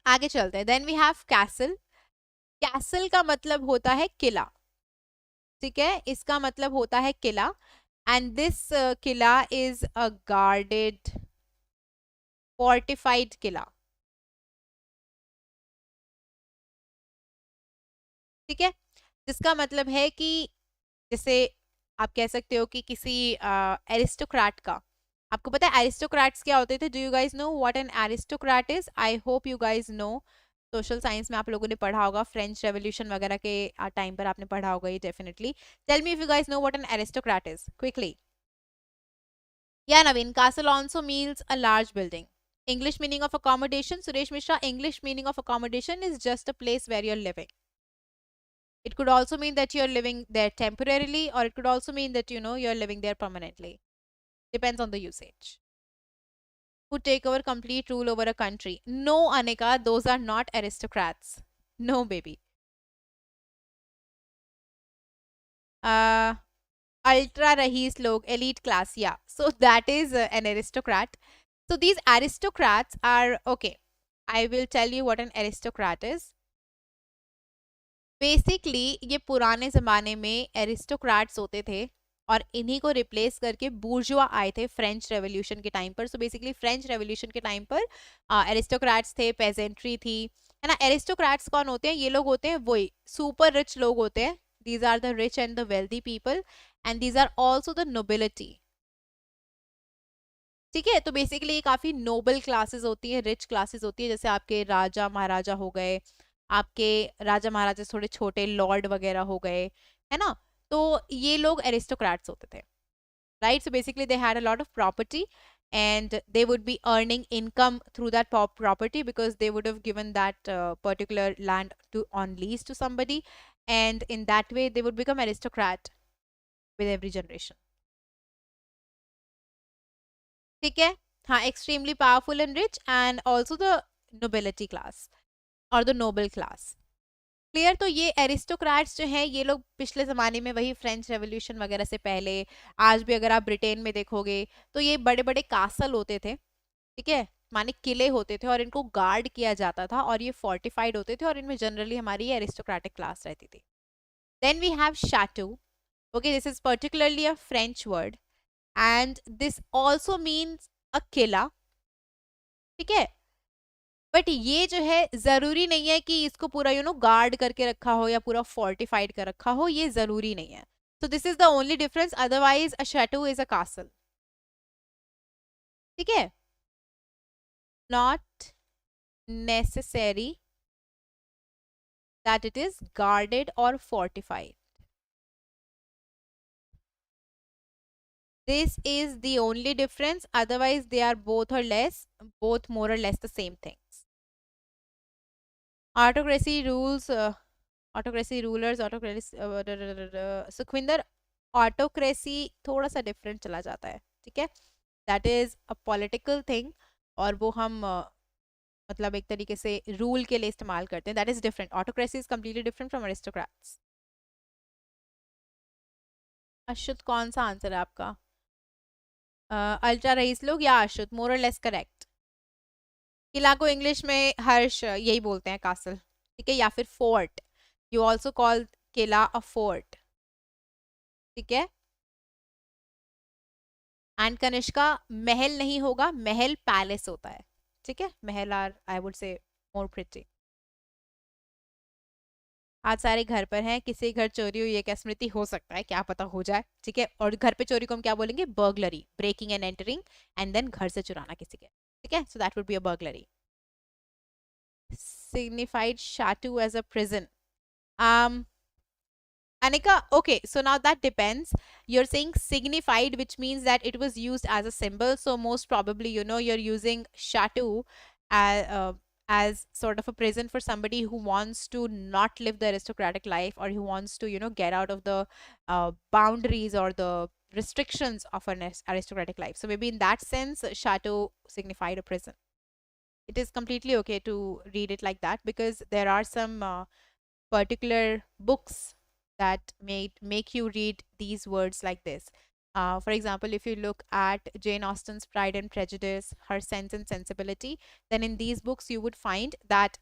आगे चलते हैं. Then we have castle. Castle का मतलब होता है किला. ठीक है, इसका मतलब होता है किला. एंड दिस किला इज अ गार्डेड फोर्टिफाइड किला. ठीक है, जिसका मतलब है कि जैसे आप कह सकते हो कि किसी एरिस्टोक्रेट का, आपको पता है एरिस्टोक्रेट्स क्या होते थे? Do you guys know what an aristocrat is? I hope you guys know. Social science में आप लोगों ने पढ़ा होगा, फ्रेंच रेवोल्यूशन वगैरह के टाइम पर आपने पढ़ा होगा ये definitely. Tell me if you guys know what an aristocrat is quickly. Yeah, Naveen, castle also means a large building. English meaning of accommodation, Suresh Mishra, English meaning of accommodation is just a place where you're living. It could also mean that you're living there temporarily, or it could also mean that you're living there permanently. Depends on the usage. Who take over complete rule over a country? No, Anika, those are not aristocrats. No, baby. Ultra rahis log, elite class, yeah. So that is an aristocrat. So these aristocrats are, okay, I will tell you what an aristocrat is. Basically ये पुराने ज़माने में aristocrats होते थे और इन्हीं को replace करके बूर्जुआ आए थे फ्रेंच रेवोल्यूशन के टाइम पर. सो बेसिकली फ्रेंच रेवोल्यूशन के टाइम पर एरिस्टोक्रेट्स थे, पेजेंट्री थी, है ना. एरिस्टोक्रेट्स कौन होते हैं? ये लोग होते हैं वही सुपर रिच लोग होते हैं. These are the rich and the wealthy people and these are also the nobility. ठीक है, तो बेसिकली ये काफी नोबल क्लासेस होती है, रिच क्लासेस होती है. जैसे आपके राजा महाराजा हो गए, आपके राजा महाराजा थोड़े छोटे लॉर्ड वगैरह हो गए, है ना. तो ये लोग एरिस्टोक्रेट्स होते थे, right. So basically they had a lot of property and they would be earning income through that property because they would have given that particular land to on lease to somebody, and in that way they would become aristocrat with every generation. ठीक है, हाँ, extremely powerful and rich and also the nobility class or the noble class. Clear. तो ये aristocrats जो हैं ये लोग पिछले जमाने में वही फ्रेंच रेवोल्यूशन वगैरह से पहले, आज भी अगर आप ब्रिटेन में देखोगे तो ये बड़े बड़े कासल होते थे, ठीक है, माने किले होते थे और इनको गार्ड किया जाता था और ये फोर्टिफाइड होते थे और इनमें जनरली हमारी एरिस्टोक्रेटिक क्लास रहती थी। Then we have chateau. Okay, this is particularly a French word and this also means a किला, ठीक है। बट ये जो है जरूरी नहीं है कि इसको पूरा गार्ड करके रखा हो या पूरा फोर्टिफाइड कर रखा हो, ये जरूरी नहीं है। So this is the only difference, otherwise a chateau is a castle, ठीक है। Not necessary that it is guarded or fortified. This is the only difference, otherwise they are both more or less the same things. Autocracy rules, autocracy rulers, autocracy, Sukhwinder, autocracy थोड़ा सा different चला जाता है, ठीक है। That is a political thing और वो हम मतलब एक तरीके से रूल के लिए इस्तेमाल करते हैं, that is different. Autocracy is completely different from aristocrats. Ashut, कौन सा आंसर है आपका? अल्ट्रा रईस लोग या अशुत, मोर और लेस करेक्ट। किला को इंग्लिश में हर्ष यही बोलते हैं, कासल, ठीक है, या फिर fort. You also call Qila a fort, ठीक है। एंड कनिष्का, महल नहीं होगा, महल पैलेस होता है, ठीक है। महल आर आई वुड से मोर प्रिटी। आज सारे घर पर हैं, किसी घर चोरी हुई है क्या स्मृति? हो सकता है, क्या पता हो जाए, ठीक है। और घर पे चोरी को हम क्या बोलेंगे? Burglary, breaking and entering and then घर से चुराना किसी के, ठीक है। So that would be a burglary. Signified chateau as a prison. um Anika, okay, so now that depends. You're saying signified, which means that it was used as a symbol. So most probably, you're using chateau as sort of a prison for somebody who wants to not live the aristocratic life, or who wants to, get out of the boundaries or the restrictions of an aristocratic life. So maybe in that sense, chateau signified a prison. It is completely okay to read it like that, because there are some particular books that may make you read these words like this. For example, if you look at Jane Austen's Pride and Prejudice, her Sense and Sensibility, then in these books you would find that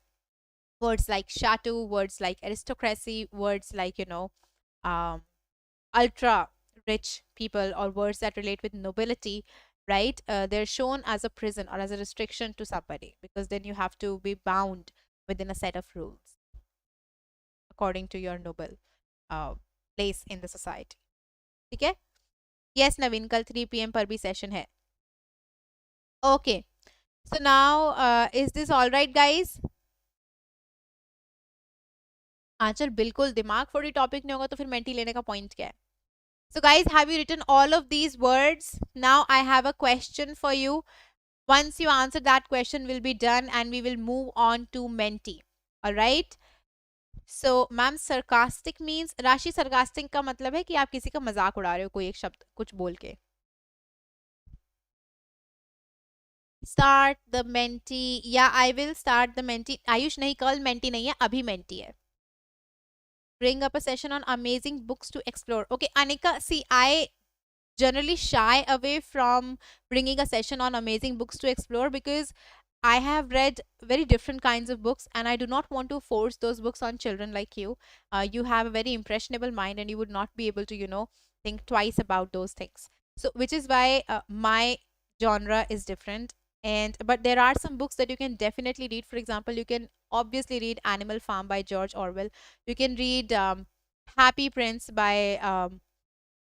words like chateau, words like aristocracy, words like, um, ultra rich people, or words that relate with nobility, right? They're shown as a prison or as a restriction to somebody, because then you have to be bound within a set of rules according to your noble place in the society, ठीक है। Yes नवीन, कल 3 PM पर भी session है। Okay, so now is this all right guys? Answer बिल्कुल, दिमाग फोड़ी topic नहीं होगा तो फिर मेंटी लेने का पॉइंट क्या है? So guys, have you written all of these words? Now I have a question for you. Once you answer that question, we'll be done and we will move on to Menti. All right? So, ma'am sarcastic means, राशि sarcastic का मतलब है कि आप किसी का मजाक उड़ा रहे हो, कोई एक शब्द कुछ बोल के। Start the Menti. Yeah, I will start the Menti. Ayush नहीं, कल Menti नहीं है, अभी Menti है। Bring up a session on amazing books to explore. Okay, Anika, see, I generally shy away from bringing a session on amazing books to explore, because I have read very different kinds of books and I do not want to force those books on children like you. You have a very impressionable mind and you would not be able to, think twice about those things. So, which is why my genre is different. And but there are some books that you can definitely read. For example, you can obviously read Animal Farm by George Orwell. You can read Happy Prince by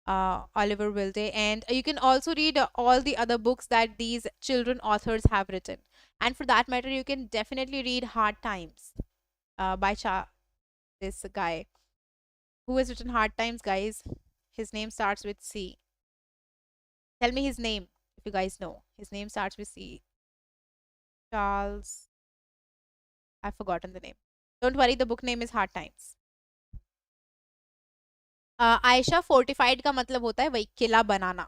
Oliver Wilde, and you can also read all the other books that these children authors have written. And for that matter, you can definitely read Hard Times by this guy. Who has written Hard Times, guys? His name starts with C. Tell me his name if you guys know. His name starts with C. Charles. I've forgotten the name. Don't worry, the book name is Hard Times. Ayesha, fortified का मतलब होता है वही किला बनाना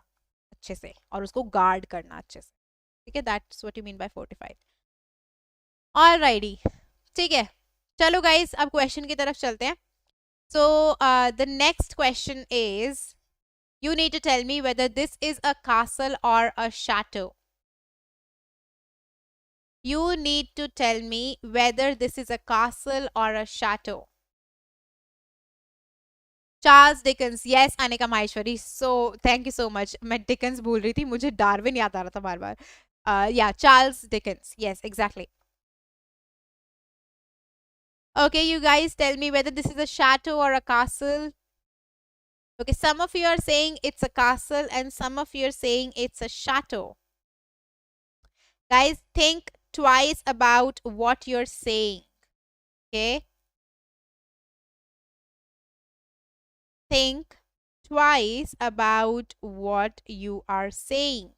अच्छे से और उसको guard करना अच्छे से, ठीक है। That's what you mean by fortified. Alrighty, ठीक है। चलो गाइस, अब क्वेश्चन की तरफ चलते हैं. So the next question is, you need to tell me whether this is a castle or a chateau. You need to tell me whether this is a castle or a chateau. Charles Dickens. Yes Anika Maheshwari. So thank you so much. मैं Dickens भूल रही थी, मुझे Darwin याद आ रहा था बार बार. या Charles Dickens. Yes exactly. Okay, you guys tell me whether this is a chateau or a castle. Okay, some of you are saying it's a castle and some of you are saying it's a chateau. Guys, think twice about what you're saying. Okay? Think twice about what you are saying.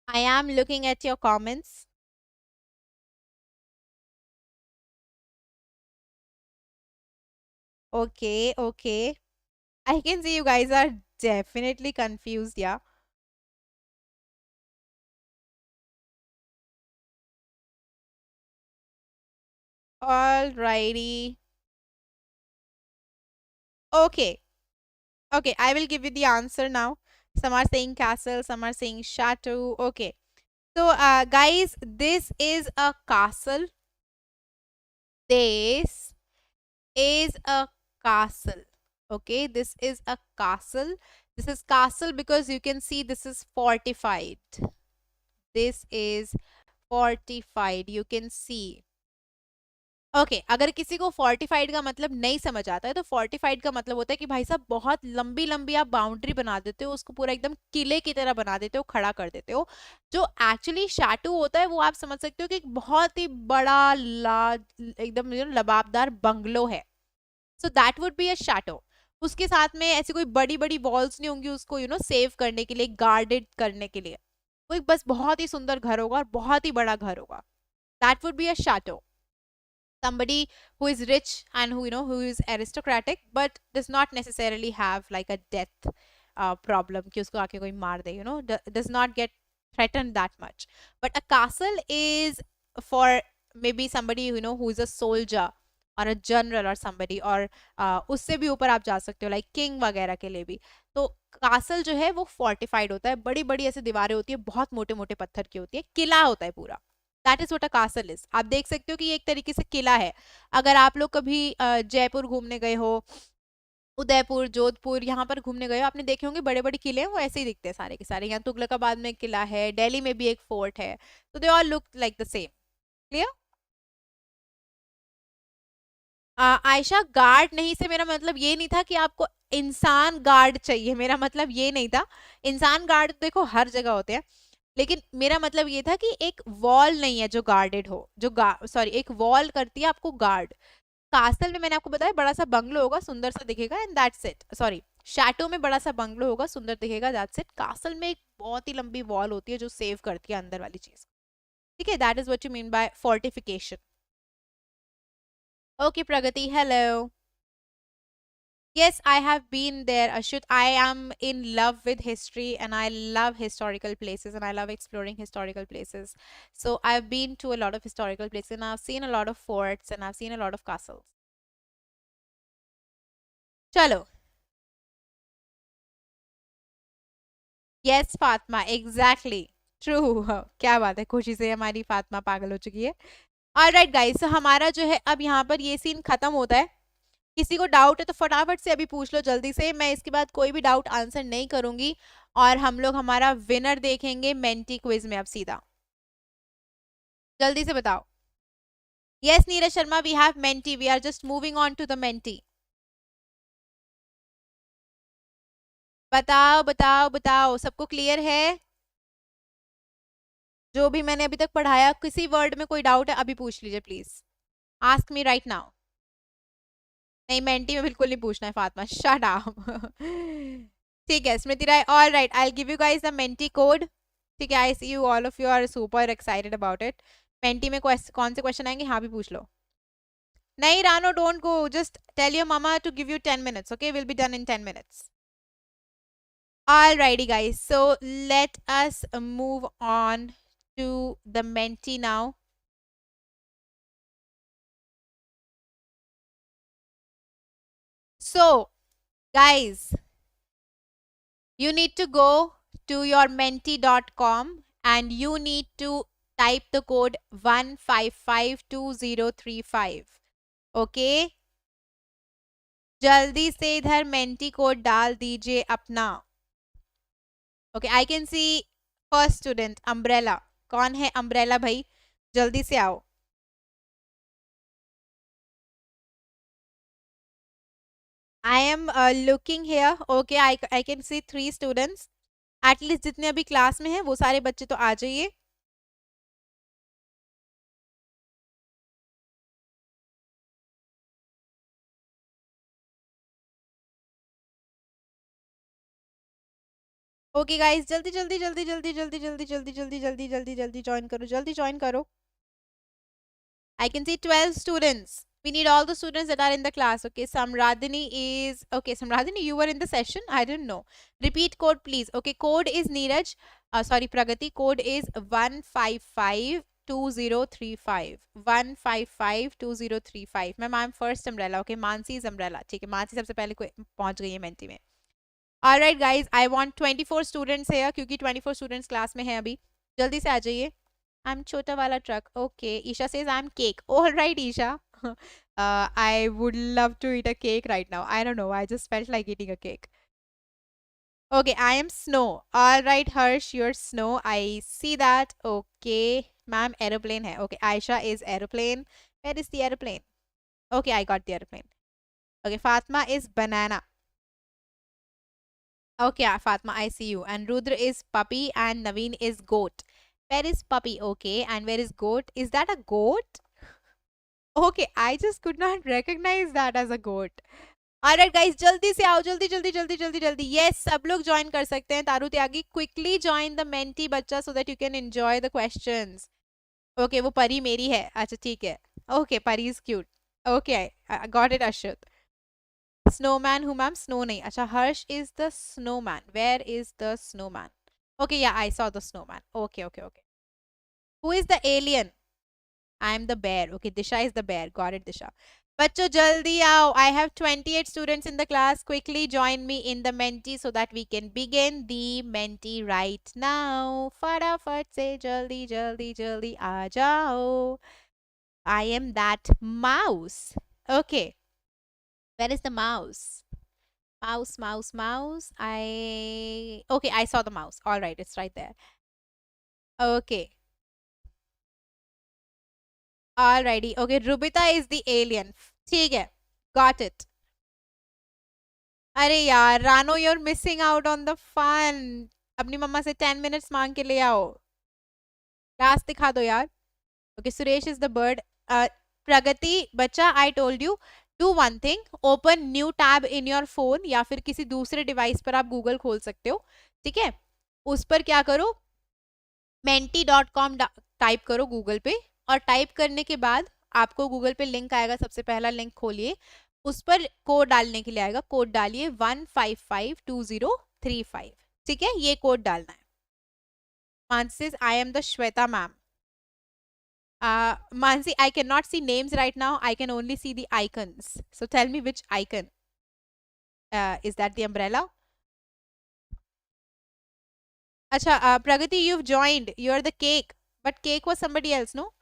I am looking at your comments. Okay, okay. I can see you guys are definitely confused, yeah. Alrighty. Okay. Okay, I will give you the answer now. Some are saying castle, some are saying chateau. Okay. So, guys, this is a castle. This is a castle. Okay, this is a castle. This is castle because you can see this is fortified. This is fortified. You can see. Okay अगर किसी को fortified का मतलब नहीं समझ आता है तो फोर्टिफाइड का मतलब होता है कि भाई साहब बहुत लंबी लंबी आप बाउंड्री बना देते हो, उसको पूरा एकदम किले की तरह बना देते हो, खड़ा कर देते हो. जो एक्चुअली शाटू होता है वो आप समझ सकते हो कि एक बहुत ही बड़ा एकदम लबाबदार बंगलो है. So that would be a chateau. उसके साथ में ऐसी कोई बड़ी बड़ी वॉल्स नहीं होंगी उसको सेव करने के लिए, गार्डेड करने के लिए. वो एक बस बहुत ही सुंदर घर होगा और बहुत ही बड़ा घर होगा. That would be a chateau. Somebody who is rich and who is aristocratic but does not necessarily have like a death problem कि उसको आके कोई मार दे, does not get threatened that much. But a castle is for maybe somebody who is a soldier or a general or somebody, और उससे भी ऊपर आप जा सकते हो लाइक किंग वगैरह के लिए भी. तो कासल जो है वो फोर्टिफाइड होता है, बड़ी बड़ी ऐसी दीवारें होती है, बहुत मोटे मोटे पत्थर की होती है, किला होता है पूरा. That is what a castle is. आप देख सकते हो कि ये एक तरीके से किला है. अगर आप लोग कभी जयपुर घूमने गए हो, उदयपुर, जोधपुर, यहाँ पर घूमने गए हो, आपने देखे होंगे बड़े बड़े किले हैं, वो ऐसे ही दिखते हैं सारे के सारे. यहाँ तुगलकाबाद में एक किला है, दिल्ली में भी एक फोर्ट है, तो they all look like the same. Clear? Ayesha, guard नहीं से मेरा मतलब ये नहीं था कि आपको इंसान गार्ड चाहिए, मेरा मतलब ये नहीं था. इंसान गार्ड देखो हर जगह होते हैं, लेकिन मेरा मतलब ये था कि एक वॉल नहीं है जो गार्डेड हो, जो सॉरी एक वॉल करती है आपको गार्ड. कासल में मैंने आपको बताया बड़ा सा बंगलो होगा, सुंदर सा दिखेगा, and that's it. Sorry, chateau में बड़ा सा बंगलो होगा, सुंदर दिखेगा, दैट्स इट. कासल में एक बहुत ही लंबी वॉल होती है जो सेव करती है अंदर वाली चीज. ठीक है, that is what you mean bye fortification. Okay Pragati, hello. Yes, I have been there, Ashut. I am in love with history and I love historical places and I love exploring historical places. So I've been to a lot of historical places and I've seen a lot of forts and I've seen a lot of castles. Chalo. Yes, Fatma, exactly. True. क्या बात है, खुशी से हमारी फातिमा पागल हो चुकी है. ऑलराइट गाइस, so हमारा जो है अब यहाँ पर ये सीन खत्म होता है. किसी को डाउट है तो फटाफट से अभी पूछ लो जल्दी से. मैं इसके बाद कोई भी डाउट आंसर नहीं करूंगी और हम लोग हमारा विनर देखेंगे मेंटी क्विज में. अब सीधा जल्दी से बताओ. Yes Neeraj Sharma, we have Menti, we are just moving on to the Menti. बताओ बताओ बताओ, सबको क्लियर है? जो भी मैंने अभी तक पढ़ाया, किसी वर्ड में कोई डाउट है अभी पूछ लीजिए please. Ask me right now. नहीं, मेंटी में बिल्कुल नहीं पूछना है फातिमा, शट अप. ठीक है Smriti Rai, all right, I give you guys the Menti code. ठीक है, I see you all of you are super excited about it. Menti में कौन से क्वेश्चन आएंगे, हाँ भी पूछ लो. नहीं Rano, don't go, just tell your mama to give you 10 minutes. Okay, will be done in 10 minutes. Alrighty guys, so let us move on to the Menti now. So, guys, you need to go to your menti.com and you need to type the code 1552035. Okay? जल्दी से इधर mentee code डाल दीजिए अपना. Okay, I can see first student umbrella. कौन है umbrella भाई? जल्दी से आओ. I am looking here. Okay, I can see 3 students. At least जितने अभी क्लास में हैं वो सारे बच्चे तो आ जाइए. ओके गाइस, जल्दी जल्दी जल्दी जल्दी जल्दी जल्दी जल्दी जल्दी जल्दी जल्दी जल्दी ज्वाइन करो, जल्दी ज्वाइन करो. I can see 12 students. We need all the students that are in the class. Okay, Samradhini is... Okay, Samradhini, you were in the session? I didn't know. Repeat code, please. Okay, code is Neeraj. Sorry, Pragati. Code is 1552035. 1552035. Ma'am, I'm first umbrella. Okay, Mansi is umbrella. ठीक है, Mansi सबसे पहले पहुंच गई है mentee में. Alright guys, I want 24 students here क्योंकि 24 students class में हैं अभी. जल्दी से आ जाइए. I'm chota wala truck. Okay. Isha says I'm cake. All right, Isha. I would love to eat a cake right now. I don't know. I just felt like eating a cake. Okay, I am snow. All right, Harsh, you're snow. I see that. Okay. Ma'am, aeroplane hai. Okay, Aisha is aeroplane. Where is the aeroplane? Okay, I got the aeroplane. Okay, Fatma is banana. Okay, Fatma, I see you. And Rudra is puppy and Naveen is goat. Where is puppy? Okay. And where is goat? Is that a goat? Okay, I just could not recognize that as a goat. Alright guys, जल्दी से आओ, जल्दी जल्दी जल्दी जल्दी जल्दी. Yes, सब लोग join कर सकते हैं. तारू त्यागी, quickly join the menti बच्चा so that you can enjoy the questions. Okay, वो परी मेरी है. अच्छा ठीक है. Okay, परी is cute. Okay, I got it, Ashut. Snowman who ma'am? Snow नहीं. अच्छा, Harsh is the snowman. Where is the snowman? Okay, yeah, I saw the snowman. Okay, okay, okay. Who is the alien? I am the bear. Okay, Disha is the bear. Got it, Disha. बच्चों जल्दी आओ. I have 28 students in the class. Quickly join me in the menti so that we can begin the menti right now. फटाफट से जल्दी जल्दी जल्दी आ जाओ. I am that mouse. Okay. Where is the mouse? Mouse, mouse, mouse. Okay, I saw the mouse. All right, it's right there. Okay. Alrighty. Okay, Rubita is the alien. ठीक है. Got it. अरे यार, रानो, you're missing out on the fun. अपनी मम्मा से 10 minutes मांग के ले आओ. क्लास दिखा दो यार. Okay, Suresh is the bird. Pragati, बच्चा, I told you. Do one thing. Open new tab in your phone या फिर किसी दूसरे डिवाइस पर आप गूगल खोल सकते हो. ठीक है. उस पर क्या करो, menti.com टाइप करो गूगल पे, और टाइप करने के बाद आपको गूगल पे लिंक आएगा. सबसे पहला लिंक खोलिए, उस पर कोड डालने के लिए आएगा. कोड डालिए 1552035. ठीक है, ये कोड डालना है. Mansi, I am the Shweta ma'am. Mansi, I cannot see names right now. I can only see the icons. So tell me which icon. Is that the umbrella? Acha, Pragati, you've joined. You're the cake. But cake was somebody else, no?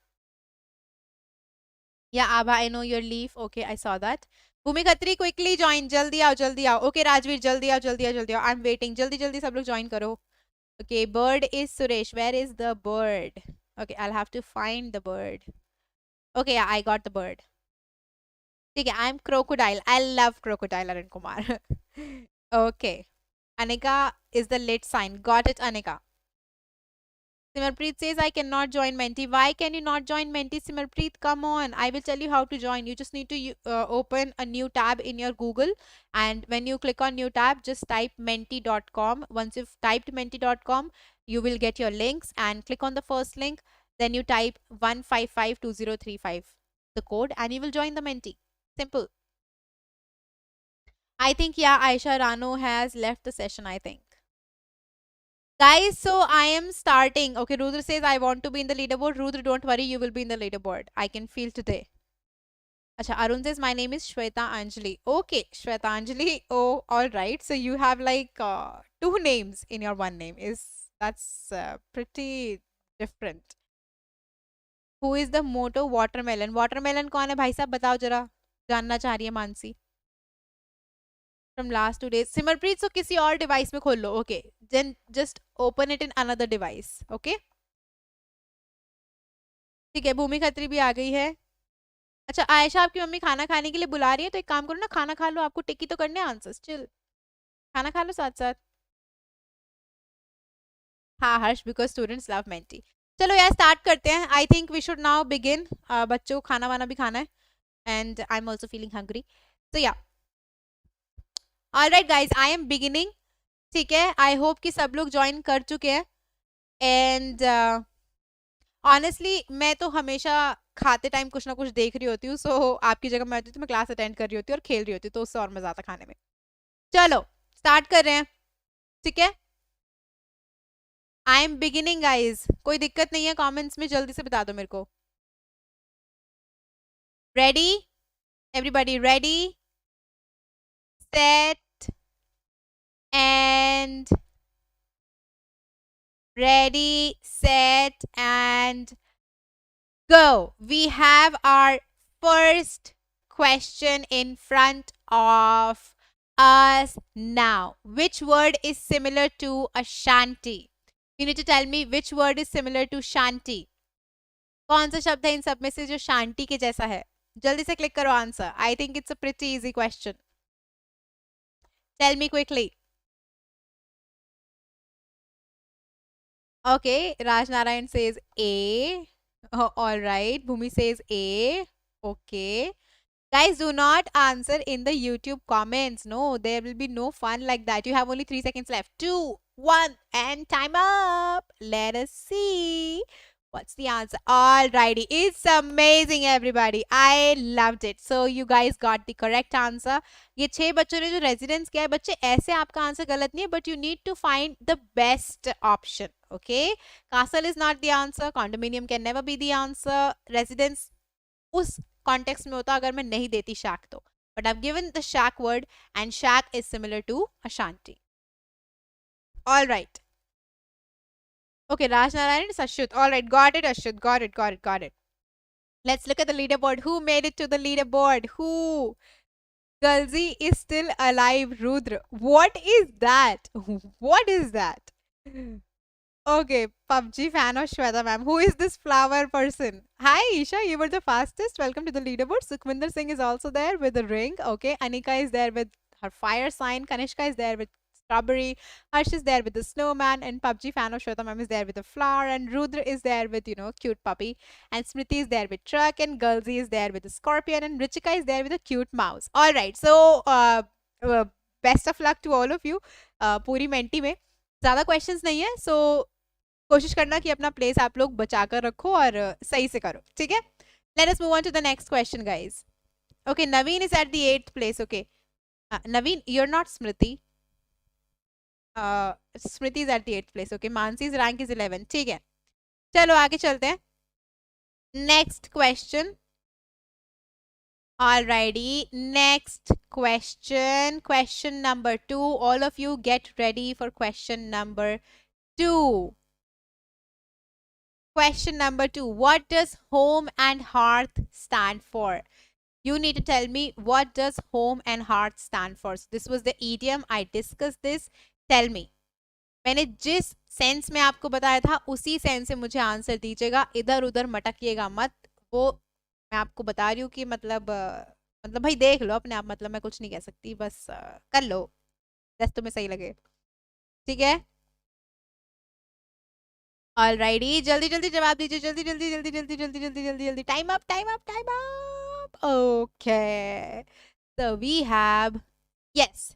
Yeah, Abha, I know your leaf. Okay, I saw that. Bhumi Khatri, quickly join. Jaldi aao, jaldi aao. Okay, Rajveer, jaldi aao, jaldi aao, jaldi aao. I'm waiting. Jaldi, jaldi, sab log join karo. Okay, bird is Suresh. Where is the bird? Okay, I'll have to find the bird. Okay, yeah, I got the bird. Okay, I'm crocodile. I love crocodile, Arun Kumar. Okay. Anika is the lit sign. Got it, Anika. Simarpreet says, I cannot join Menti. Why can you not join Menti, Simarpreet? Come on. I will tell you how to join. You just need to open a new tab in your Google. And when you click on new tab, just type menti.com. Once you've typed menti.com, you will get your links. And click on the first link. Then you type 1552035, the code, and you will join the Menti. Simple. I think, yeah, Aisha Rano has left the session, I think. Guys, so I am starting. Okay, Rudra says, I want to be in the leaderboard. Rudra, don't worry, you will be in the leaderboard. I can feel today. Acha, Arun says my name is Shweta Anjali. Okay, Shweta Anjali. Oh, all right. So you have like two names in your one name. Is that's pretty different. Who is the Moto Watermelon? Watermelon कौन है भाई साहब बताओ जरा जानना चाह रही है Mansi. From last 2 days. Simarpreet so किसी और डिवाइस में खोल लो. Okay. Then just open it in another device. Okay. ठीक है भूमि खत्री भी आ गई है. अच्छा आयशा आपकी मम्मी खाना खाने के लिए बुला रही है तो एक काम करो ना खाना खा लो आपको टिकी तो करने आंसर्स चिल खाना खा लो साथ साथ. हाँ Harsh because students love Menti. चलो यार स्टार्ट करते हैं. I think we should now begin. बच्चों को खाना वाना भी खाना है and I am also feeling hungry. तो yeah alright guys I am beginning. ठीक है आई होप कि सब लोग ज्वाइन कर चुके हैं एंड ऑनेस्टली मैं तो हमेशा खाते टाइम कुछ ना कुछ देख रही होती हूँ. सो आपकी जगह मैं होती तो मैं क्लास अटेंड कर रही होती हूँ और खेल रही होती तो उससे और मजा आता खाने में. चलो स्टार्ट कर रहे हैं. ठीक है आई एम बिगिनिंग गाइज. कोई दिक्कत नहीं है कमेंट्स में जल्दी से बता दो मेरे को. Ready everybody ready set and ready set and go. We have our first question in front of us now. Which word is similar to Ashanti? You need to tell me which word is similar to Shanti. कौन सा शब्द है इन सब में से जो शांति के जैसा है? जल्दी से क्लिक करो answer. I think it's a pretty easy question. Tell me quickly. Okay, Raj Narayan says A. Oh, all right. Bhumi says A. Okay. Guys, do not answer in the YouTube comments. No, there will be no fun like that. You have only 3 seconds left. 2, 1, and time up. Let us see. What's the answer? Alrighty. It's amazing, everybody. I loved it. So, you guys got the correct answer. ये 6 बच्चों ने जो residence किया है बच्चे ऐसे आपका answer गलत नहीं है but you need to find the best option. Okay castle is not the answer. Condominium can never be the answer. Residence उस कॉन्टेक्स्ट में होता अगर मैं नहीं देती shack तो. But I've given the shack word and shack is similar to Ashanti. All right. Okay, Raj Narayan is Ashut. All right, got it, Ashut. Got it, got it, got it. Let's look at the leaderboard. Who made it to the leaderboard? Who? Galzi is still alive, Rudra. What is that? What is that? Okay, PUBG fan of Shweta ma'am. Who is this flower person? Hi, Isha. You were the fastest. Welcome to the leaderboard. Sukhvinder Singh is also there with the ring. Okay, Anika is there with her fire sign. Kanishka is there with strawberry. Harsh is there with the snowman. And PUBG fan of Shweta ma'am is there with the flower. And Rudra is there with, cute puppy. And Smriti is there with truck. And Gulzi is there with the scorpion. And Richika is there with a cute mouse. All right. So, best of luck to all of you. पूरी mentee में ज़्यादा questions नहीं है सो कोशिश करना कि अपना place आप लोग बचा कर रखो और सही से करो. ठीक है let us move on to the next question guys. Okay Naveen is at the 8th place. Okay Naveen you are not Smriti. Smriti is at the 8th place. Okay Mansi's rank is 11. ठीक है चलो आगे चलते हैं. Next question. Alrighty, next question. Question number 2. All of you get ready for question number 2. Question number 2. What does home and hearth stand for? You need to tell me what does home and hearth stand for. So this was the idiom. I discussed this. Tell me. मैंने जिस sense में आपको बताया था उसी sense से मुझे answer दीजिएगा. इधर उधर मटकिएगा मत. वो मैं आपको बता रही हूँ कि मतलब भाई देख लो अपने आप. मतलब मैं कुछ नहीं कह सकती. बस कर लो जैसे तुम्हें सही लगे. ठीक है ऑलराइटी जल्दी जल्दी जवाब दीजिए. जल्दी जल्दी जल्दी जल्दी जल्दी जल्दी जल्दी जल्दी. Time up time up time up. Okay so we have yes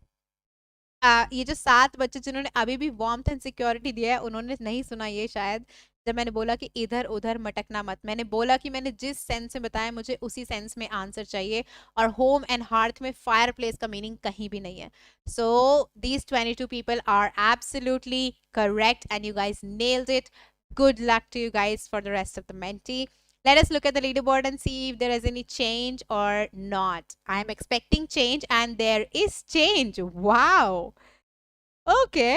ये जो 7 बच्चे जिन्होंने अभी भी वार्मथ एंड सिक्योरिटी दिया है उन्होंने नहीं सुना ये शायद जब मैंने बोला कि इधर उधर मटकना मत. मैंने बोला कि मैंने जिस सेंस में बताया मुझे उसी सेंस में आंसर चाहिए. और होम एंड हार्थ में फायर प्लेस का मीनिंग कहीं भी नहीं है. So these 22 people are absolutely correct and you guys nailed it. Good luck to you guys for the rest of the Menti. Let us look at the leaderboard and see if there is any change or not. I am expecting change and there is change. Wow. Okay.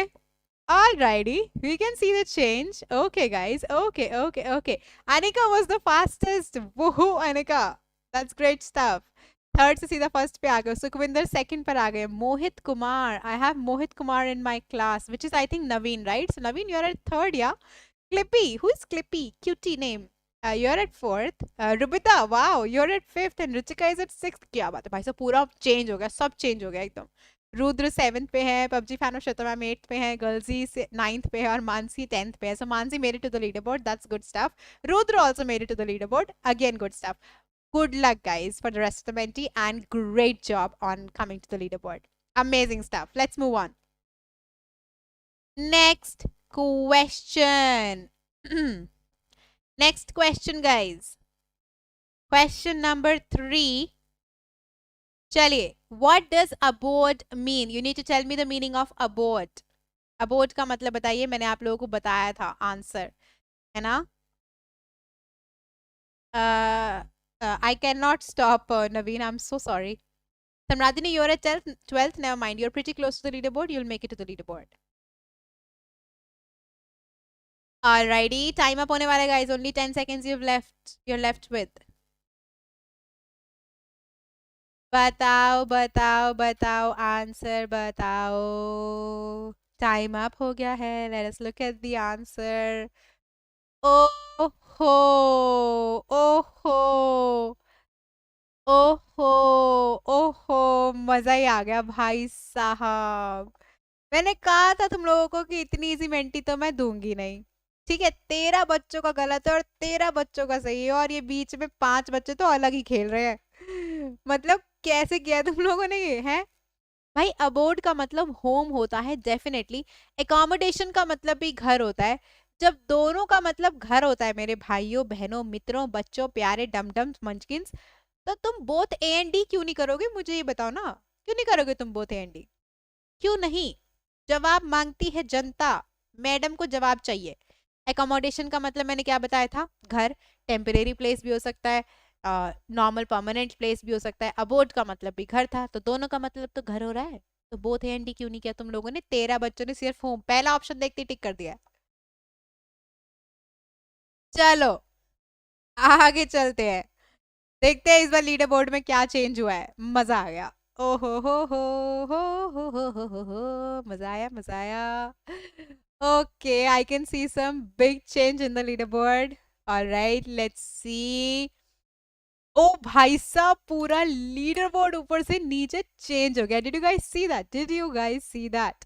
Alrighty. We can see the change. Okay, guys. Okay. Anika was the fastest. Woohoo, Anika. That's great stuff. Third से सीधा first पे आ गए. Sukhvinder second पर आ गए. Mohit Kumar. I have Mohit Kumar in my class, which is I think Naveen, right? So Naveen, you're at third, yeah? Clippy. Who is Clippy? Cutie name. You're at fourth. Rubita, wow, you're at fifth and Ruchika is at sixth. क्या बात है भाई, सब पूरा change हो गया, सब change हो गया एकदम. रुद्र सेवेंथ पे है, पबजी फैन ऑफ शतमा मैम एट्थ पे है, गर्ल्सी नाइन्थ पे है और मानसी टेंथ पे है. So Mansi made it to the leader board. That's good stuff. Rudra also made it to the leader board. Again good stuff. Good luck, guys, for the rest of the mentee, and great job on coming to the leaderboard. Amazing stuff. Let's move on. Next question. Next question, guys. Question number 3. चलिए, what does abort mean? You need to tell me the meaning of abort. Abort का मतलब बताइए. मैंने आप लोगों को बताया था आंसर, है ना? I cannot stop, Naveen. I'm so sorry. Samradhini, you're at 12th. Never mind. You're pretty close to the leaderboard. You'll make it to the leaderboard. Alrighty. Time up होने वाला, guys. Only 10 seconds you're left with. बताओ answer बताओ. Time up हो गया है. Let us look at the answer. ओहो ओहो ओहो ओहो, मजा ही आ गया भाई साहब. मैंने कहा था तुम लोगों को कि इतनी इजी मेंटी तो मैं दूंगी नहीं. ठीक है, 13 बच्चों का गलत है और 13 बच्चों का सही है, और ये बीच में 5 बच्चे तो अलग ही खेल रहे हैं. मतलब कैसे किया तुम लोगों ने ये है भाई. अबोर्ड का मतलब होम होता है डेफिनेटली. एकोमोडेशन का मतलब भी घर होता है. जब दोनों का मतलब घर होता है मेरे भाइयों बहनों मित्रों बच्चों प्यारे डमडम मंचकिंस, तो तुम बोथ ए एंड डी क्यों नहीं करोगे? मुझे ये बताओ ना, क्यों नहीं करोगे तुम बोथ ए एंड डी? क्यों नहीं? जवाब मांगती है जनता. मैडम को जवाब चाहिए. एकोमोडेशन का मतलब मैंने क्या बताया था? घर. टेम्परेरी प्लेस भी हो सकता है, नॉर्मल परमानेंट प्लेस भी हो सकता है. अबोर्ड का मतलब भी घर था, तो दोनों का मतलब तो घर हो रहा है. तो बोथ ए एंड डी क्यों नहीं किया तुम लोगों ने? 13 बच्चों ने सिर्फ होम पहला ऑप्शन देखते ही टिक कर दिया. चलो आगे चलते हैं. देखते हैं इस बार लीडर बोर्ड में क्या चेंज हुआ है. मजा आ गया. ओहो हो मजा आया मजा आया. Okay, I can see some big change in the leaderboard. All right, let's see. Oh, भाई साहब पूरा लीडर बोर्ड ऊपर से नीचे चेंज हो गया. Did you guys see that? Did you guys see that?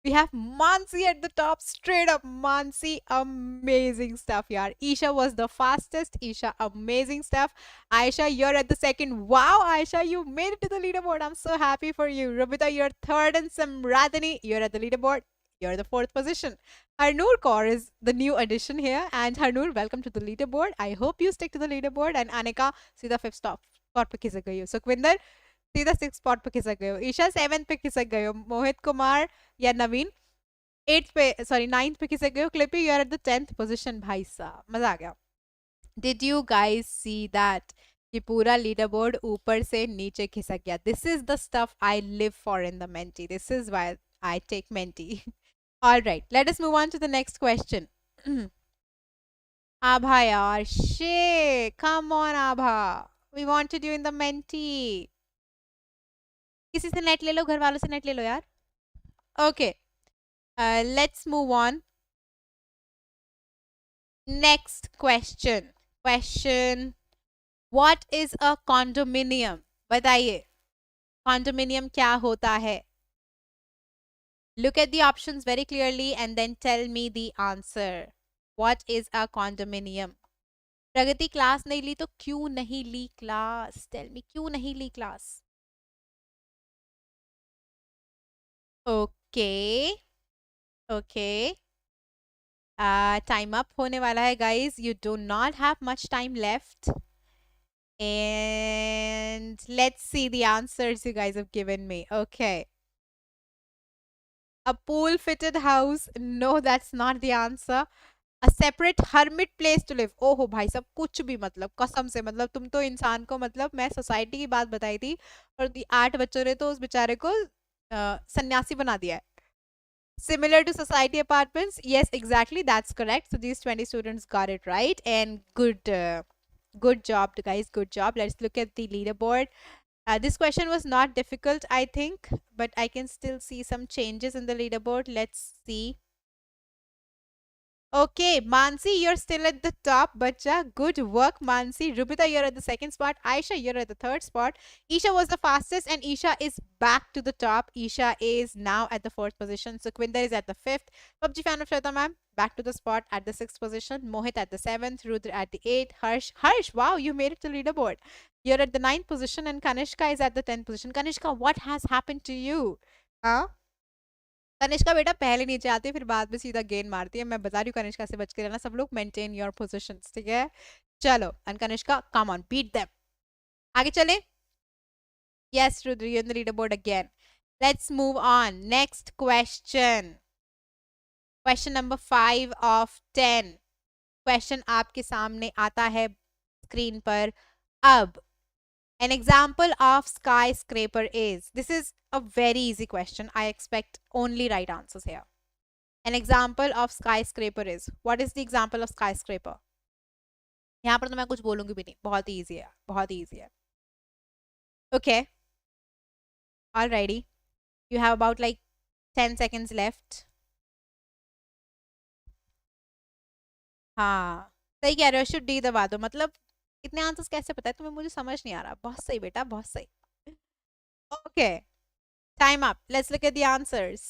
We have Mansi at the top, straight up Mansi. Amazing stuff, yaar. Isha was the fastest. Isha, amazing stuff. Aisha, you're at the second. Wow, Aisha, you made it to the leaderboard. I'm so happy for you. Robita, you're third, and Samradhani, you're at the leaderboard. You're the fourth position. Harnoor Kaur is the new addition here. And Harnoor, welcome to the leaderboard. I hope you stick to the leaderboard. And Anika, see the fifth spot पे खिसक गई हो. Sukhvinder, सीधा 6 spot पे खिसक गए हो. Isha 7th पे खिसक गए हो. मोहित कुमार या नवीन 8th पे, सॉरी 9th पे खिसक गए हो. Clippy, you are at the 10th position. भाई साहब मजा आ गया. Did you guys see that? ये पूरा लीडर बोर्ड ऊपर से नीचे खिसक गया. This is the stuff I live for in the Menti. This is why I take Menti. All right, let us move on to the next question. Abha yaar, shit, come on Abha. We wanted you in the mentee. किसी से net ले लो, घर वालों से net ले लो यार. Okay, let's move on. Next question. What is a condominium? बताइए, condominium क्या होता है? Look at the options very clearly and then tell me the answer. What is a condominium? Pragati class नहीं ली तो क्यों नहीं ली क्लास? Tell me, क्यों नहीं ली क्लास? Okay. Time up होने वाला है guys. You do not have much time left. And let's see the answers you guys have given me. Okay. A pool fitted house. No, that's not the answer. A separate hermit place to live. ओहो भाई सब कुछ भी, मतलब कसम से, मतलब तुम तो इंसान को, मतलब मैं सोसाइटी की बात बताई थी और 8 बच्चों ने तो उस बेचारे को सन्यासी बना दिया है। Similar to society apartments, yes, exactly, that's correct. So these 20 students got it right, and good job, guys, good job. Let's look at the leaderboard. This question was not difficult, I think, but I can still see some changes in the leaderboard. Let's see. Okay, Mansi, you're still at the top, Bacha. Good work, Mansi. Rubita, you're at the second spot. Aisha, you're at the third spot. Isha was the fastest, and Isha is back to the top. Isha is now at the fourth position. Sukhwinder is at the fifth. PUBG fan of Shweta ma'am, back to the spot at the sixth position. Mohit at the seventh. Rudra at the eighth. Harsh, wow, you made it to leaderboard. You're at the ninth position, and Kanishka is at the 10th position. Kanishka, what has happened to you? Huh? Kanishka बेटा पहले नीचे आती है फिर बाद में सीधा gain मारती है। मैं बता रही हूँ कनिष्का से बच के रहना सब लोग। मेंटेन योर पोजीशंस, ठीक है। चलो and Kanishka come on beat them. आगे चले। Yes Rudra you in the leader board again. Let's move on. Next question, question number 5 of 10। Question आपके सामने आता है स्क्रीन पर अब। An example of skyscraper is, this is a very easy question. I expect only right answers here. An example of skyscraper is, what is the example of skyscraper? यहाँ पर तो मैं कुछ बोलूंगी भी नहीं, बहुत ही easy है, बहुत ही easy है। Okay, alrighty. You have about like 10 seconds left. हाँ सही कह रहे हो, शुड डी दबा दो। मतलब इतने आंसर्स कैसे पता है तुम्हें? मुझे समझ नहीं आ रहा। बहुत सही बेटा, बहुत सही। Okay, time up. Let's look at the answers.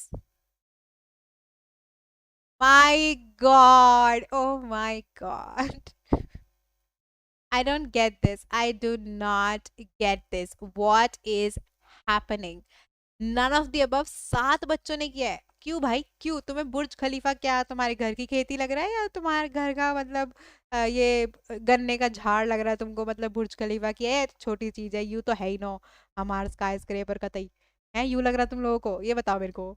My God. Oh my God. I don't get this. I do not get this. What is happening? None of the above। 7 बच्चों ने किया है। क्यों भाई क्यों? तुम्हें बुर्ज खलीफा क्या तुम्हारे घर की खेती लग रहा है, या तुम्हारे घर का मतलब ये गन्ने का झाड़ लग रहा है तुमको? मतलब बुर्ज खलीफा की है, छोटी चीज है, यू तो है ही नो हमारे स्काई स्क्रेपर का तई है, यू लग रहा तुम लोगों को? ये बताओ मेरे को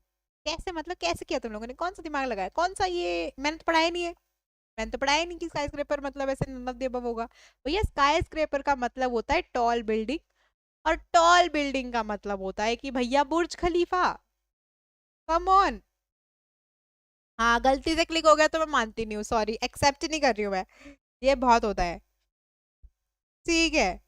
कैसे, मतलब कैसे किया तुम लोगों ने? कौन सा दिमाग लगाया? कौन सा ये, मैंने तो पढ़ाया नहीं है। मैंने तो पढ़ाया नहीं कि स्काई स्क्रेपर मतलब ऐसे नदी अबव होगा। भैया स्काई स्क्रेपर का मतलब होता है टॉल बिल्डिंग, और टॉल बिल्डिंग का मतलब होता है कि भैया बुर्ज खलीफा। Come on. हाँ गलती से क्लिक हो गया तो मैं मानती नहीं हूँ, सॉरी, एक्सेप्ट नहीं कर रही हूँ मैं। ये बहुत होता है। ठीक है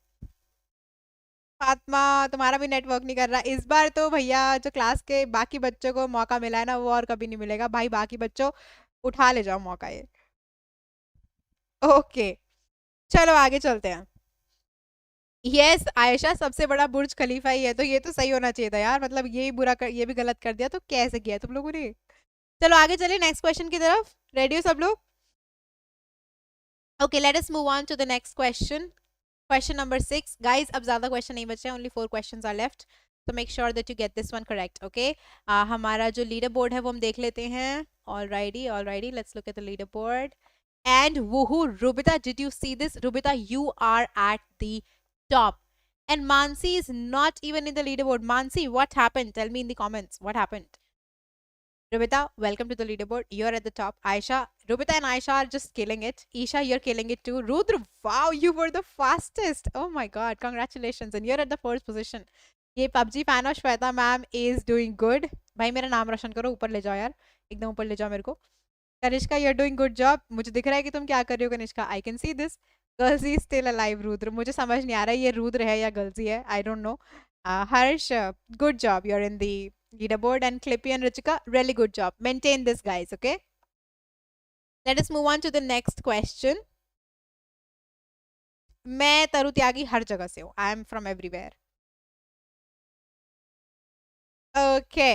फातिमा, तुम्हारा भी नेटवर्क नहीं कर रहा इस बार तो भैया। जो क्लास के बाकी बच्चों को मौका मिला है ना, वो और कभी नहीं मिलेगा भाई। बाकी बच्चों उठा ले जाओ मौका ये। ओके चलो आगे चलते हैं। यस आयशा, सबसे बड़ा बुर्ज खलीफा ही है, तो ये तो सही होना चाहिए था यार। मतलब ये बुरा कर, ये भी गलत कर दिया तो कैसे किया तुम लोगों ने? चलो आगे चले नेक्स्ट क्वेश्चन की तरफ। रेडी हो सब लोग? Okay let us move on to the next question. Question number 6 guys. अब ज्यादा क्वेश्चन नहीं बचे, ओनली 4 क्वेश्चंस आर लेफ्ट, तो make sure that you get this one correct. Okay हमारा जो लीडर बोर्ड है वो हम देख लेते हैं। Alrighty let's look at the leader board. And woohoo, Rubita, did you see this? Rubita, you are at the top. And Mansi is not even in the leaderboard. Mansi, what happened? Tell me in the comments. What happened? Rubita, welcome to the leaderboard. You're at the top. Aisha, Rubita and Aisha are just killing it. Isha, you're killing it too. Rudra, wow, you were the fastest. Oh my God, congratulations. And you're at the first position. ये PUBG fan of Shweta ma'am is doing good. भाई मेरा नाम रोशन करो, ऊपर ले जाओ यार, एकदम ऊपर ले जाओ मेरे को। Kanishka you are doing good job. मुझे दिख रहा है कि तुम क्या कर रही हो Kanishka. I can see this. Girlsy still alive. Rudra, मुझे समझ नहीं आ रहा है ये रुद्र है या गर्ल्सी है, I don't know. Harsh, good job, you are in the leader board. And Clippy and Ruchika, really good job, maintain this guys. Okay let us move on to the next question. मैं तरु त्यागी हर जगह से हूँ, I am from everywhere. Okay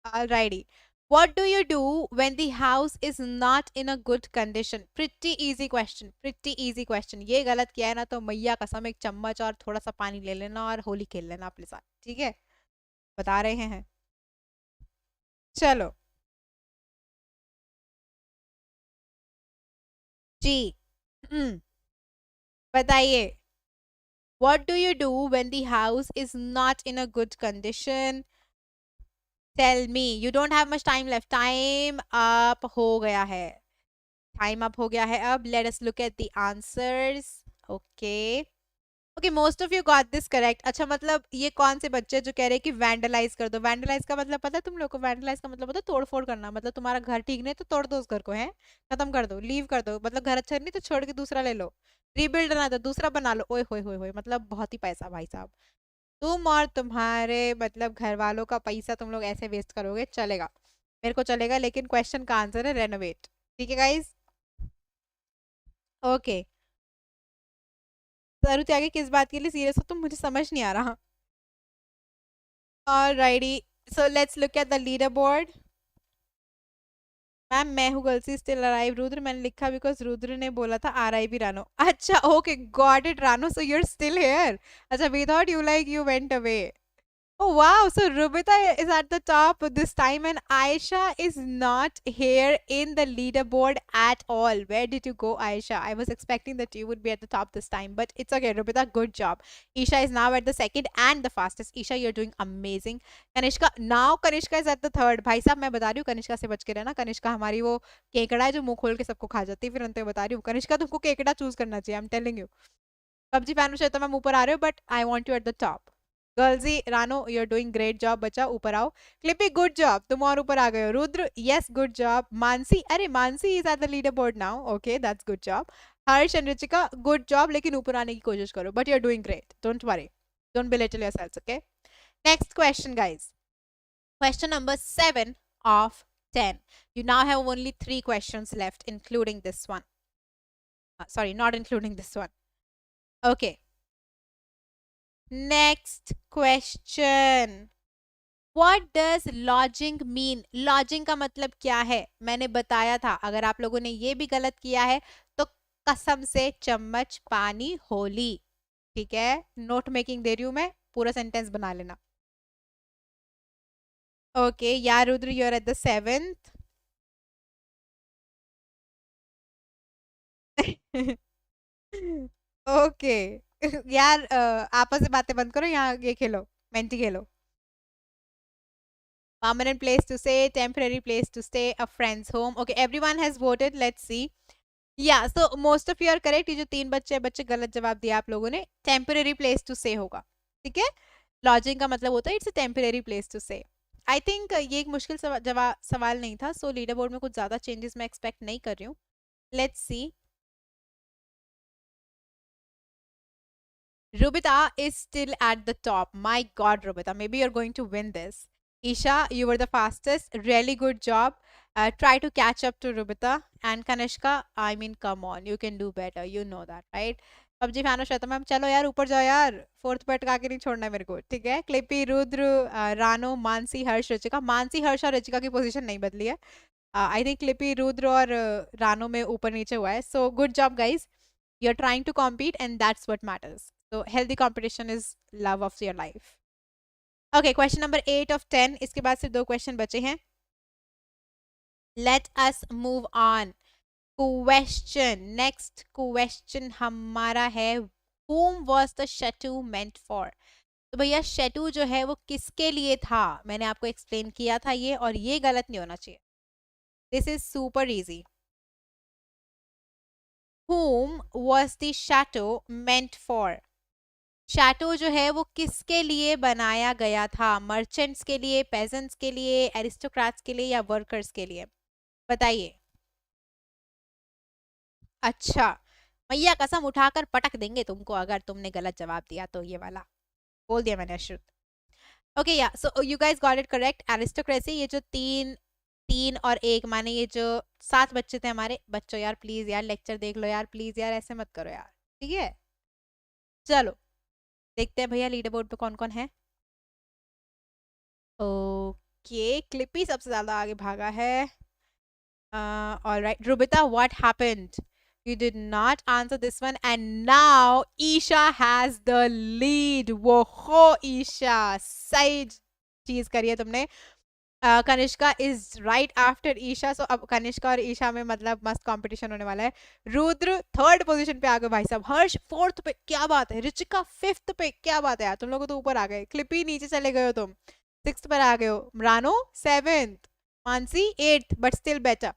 alrighty. What do you do when the house is not in a good condition? Pretty easy question. Pretty easy question. ये गलत किया है ना तो मैया कसम एक चम्मच और थोड़ा सा पानी ले लेना और होली खेल लेना अपने साथ, ठीक है? बता रहे हैं। चलो जी बताइए। What do you do when the house is not in a good condition? Tell me. You don't have much time left. Time up हो गया है। टाइम अप हो गया है अब. Let us look at the answers. Okay okay, most of you got this correct. अच्छा, मतलब ये कौन से बच्चे जो कह रहे हैं कि वैंडलाइज कर दो. वैंडलाइज का मतलब पता है तुम लोग को? वैंडलाइज का मतलब होता है तोड़ फोड़ करना. मतलब तुम्हारा घर ठीक नहीं तो तोड़ दो उस घर को, है खत्म कर दो, लीव कर दो. मतलब घर अच्छा नहीं तो छोड़ के दूसरा ले लो. रीबिल्ड ना तो दूसरा बना लो. ओए होए होए होए, मतलब बहुत ही पैसा भाई साहब. तुम और तुम्हारे मतलब घर वालों का पैसा तुम लोग ऐसे वेस्ट करोगे, चलेगा? मेरे को चलेगा, लेकिन क्वेश्चन का आंसर है रेनोवेट. ठीक है गाइज. ओके, सरू त्यागी किस बात के लिए सीरियस हो तुम? मुझे समझ नहीं आ रहा. Alrighty, so let's look at the leaderboard. Ma'am मैं हूँ गर्ल्स स्टिल अराइव रुद्र. मैंने लिखा बिकॉज रुद्र ने बोला था RIP रानो. अच्छा ओके, गॉट इट रानो, सो you're still here. अच्छा, we thought you like you went away. Oh wow, so Rubita is at the top this time and Aisha is not here in the leaderboard at all. Where did you go, Aisha? I was expecting that you would be at the top this time, but it's okay, Rubita, good job. Isha is now at the second and the fastest. Isha, you're doing amazing. Kanishka, now Kanishka is at the third. भाई साहब मैं बता रही हूँ, कनिष्का से बच के रहना. कनिष्का हमारी वो केकड़ा है जो मुंह खोल के सबको खा जाती है. फिर अंत में बता रही हूँ, कनिष्का तुमको केकड़ा चूज करना चाहिए. I am telling you. PUBG fan शायद तो मैं ऊपर आ रहे हो, but I want you at the top. Girlsy Rano, you are doing great job बच्चा, ऊपर आओ. क्लिपी गुड जॉब, तुम और ऊपर आ गए हो. Rudra yes good job. Mansi, अरे Mansi is at the leader board now. Okay that's good job. Harsh and Richika good job, लेकिन ऊपर आने की कोशिश करो. But you are doing great, don't worry, don't belittle yourselves. Okay, next question guys. Question number 7 of 10. You now have only 3 questions left including this one. Sorry, not including this one. Okay, next question. What does lodging mean? Lodging का मतलब क्या है? मैंने बताया था, अगर आप लोगों ने ये भी गलत किया है तो कसम से चम्मच पानी होली. ठीक है, नोट मेकिंग दे रही हूं मैं, पूरा सेंटेंस बना लेना. ओके यार Rudra, you are at the 7th. Okay यार आपस में बातें बंद करो, यहाँ ये खेलो, mentee Khelo. Permanent place to stay, temporary place to stay, a friend's home. Okay, everyone has voted. Let's see. Yeah, so most of you are correct. ये जो 3 बच्चे गलत जवाब दिया आप लोगों ने. Temporary place to stay होगा. ठीक है, लॉजिंग का मतलब होता है it's a temporary place to stay. I think ये एक मुश्किल सवाल नहीं था. सो लीडर बोर्ड में कुछ ज्यादा चेंजेस मैं एक्सपेक्ट नहीं कर रही हूँ. Let's see. Rubita is still at the top. My God, Rubita, maybe you're going to win this. Isha, you were the fastest. Really good job. Try to catch up to Rubita. And Kanishka, I mean, come on, you can do better. You know that, right? PUBG fan हो शतम ma'am, चलो यार ऊपर जाओ यार. 4th पे अटका के नहीं छोड़ना है मेरे को. ठीक है, क्लिपी, रुद्र, रानो, मानसी, हर्ष, रचिका. मानसी, हर्ष और रचिका की पोजीशन नहीं बदली है. आई थिंक क्लिपी, रुद्र और रानो में ऊपर नीचे हुआ है. So good job guys. You're trying to compete and that's what matters. So healthy competition is love of your life. Okay, question number 8 of 10. इसके बाद सिर्फ 2 क्वेश्चन बचे हैं. Let us move on. Question. Next question हमारा है whom was the chateau meant for? तो भैया chateau जो है वो किसके लिए था? मैंने आपको एक्सप्लेन किया था ये, और ये गलत नहीं होना चाहिए. This is super easy. Whom was the chateau meant for? Chateau जो है वो किसके लिए बनाया गया था? मर्चेंट्स के लिए, पेजेंट्स के लिए, एरिस्टोक्रेट्स के लिए, या वर्कर्स के लिए? बताइए. अच्छा, मैया कसम उठाकर पटक देंगे तुमको अगर तुमने गलत जवाब दिया तो. ये वाला बोल दिया मैंने अश्रुत. ओके या, so you guys got it correct. Aristocracy, ये जो 3 3 और 1 माने ये जो 7 बच्चे थे हमारे. बच्चों यार प्लीज यार लेक्चर देख लो यार, प्लीज यार ऐसे मत करो यार. ठीक है, चलो देखते हैं भैया लीडर बोर्ड पे कौन कौन है. ओके, क्लिपी सबसे ज्यादा आगे भागा है. All right, Rubita, what happened? You did not answer this one, and now Isha has the lead. Woho, Isha, सही चीज करी है तुमने. Kanishka is right after Isha. सो अब कनिष्का और ईशा में मतलब मस्त कंपटीशन होने वाला है. रुद्र 3rd पोजीशन पे आ गए भाई साहब. हर्ष 4th पे, क्या बात है. रिचिका 5th पे, क्या बात है यार, तुम लोग तो ऊपर आ गए. क्लिपी नीचे चले गए हो तुम, 6th पर आ गए हो. Rano 7th, Mansi 8th, but still better.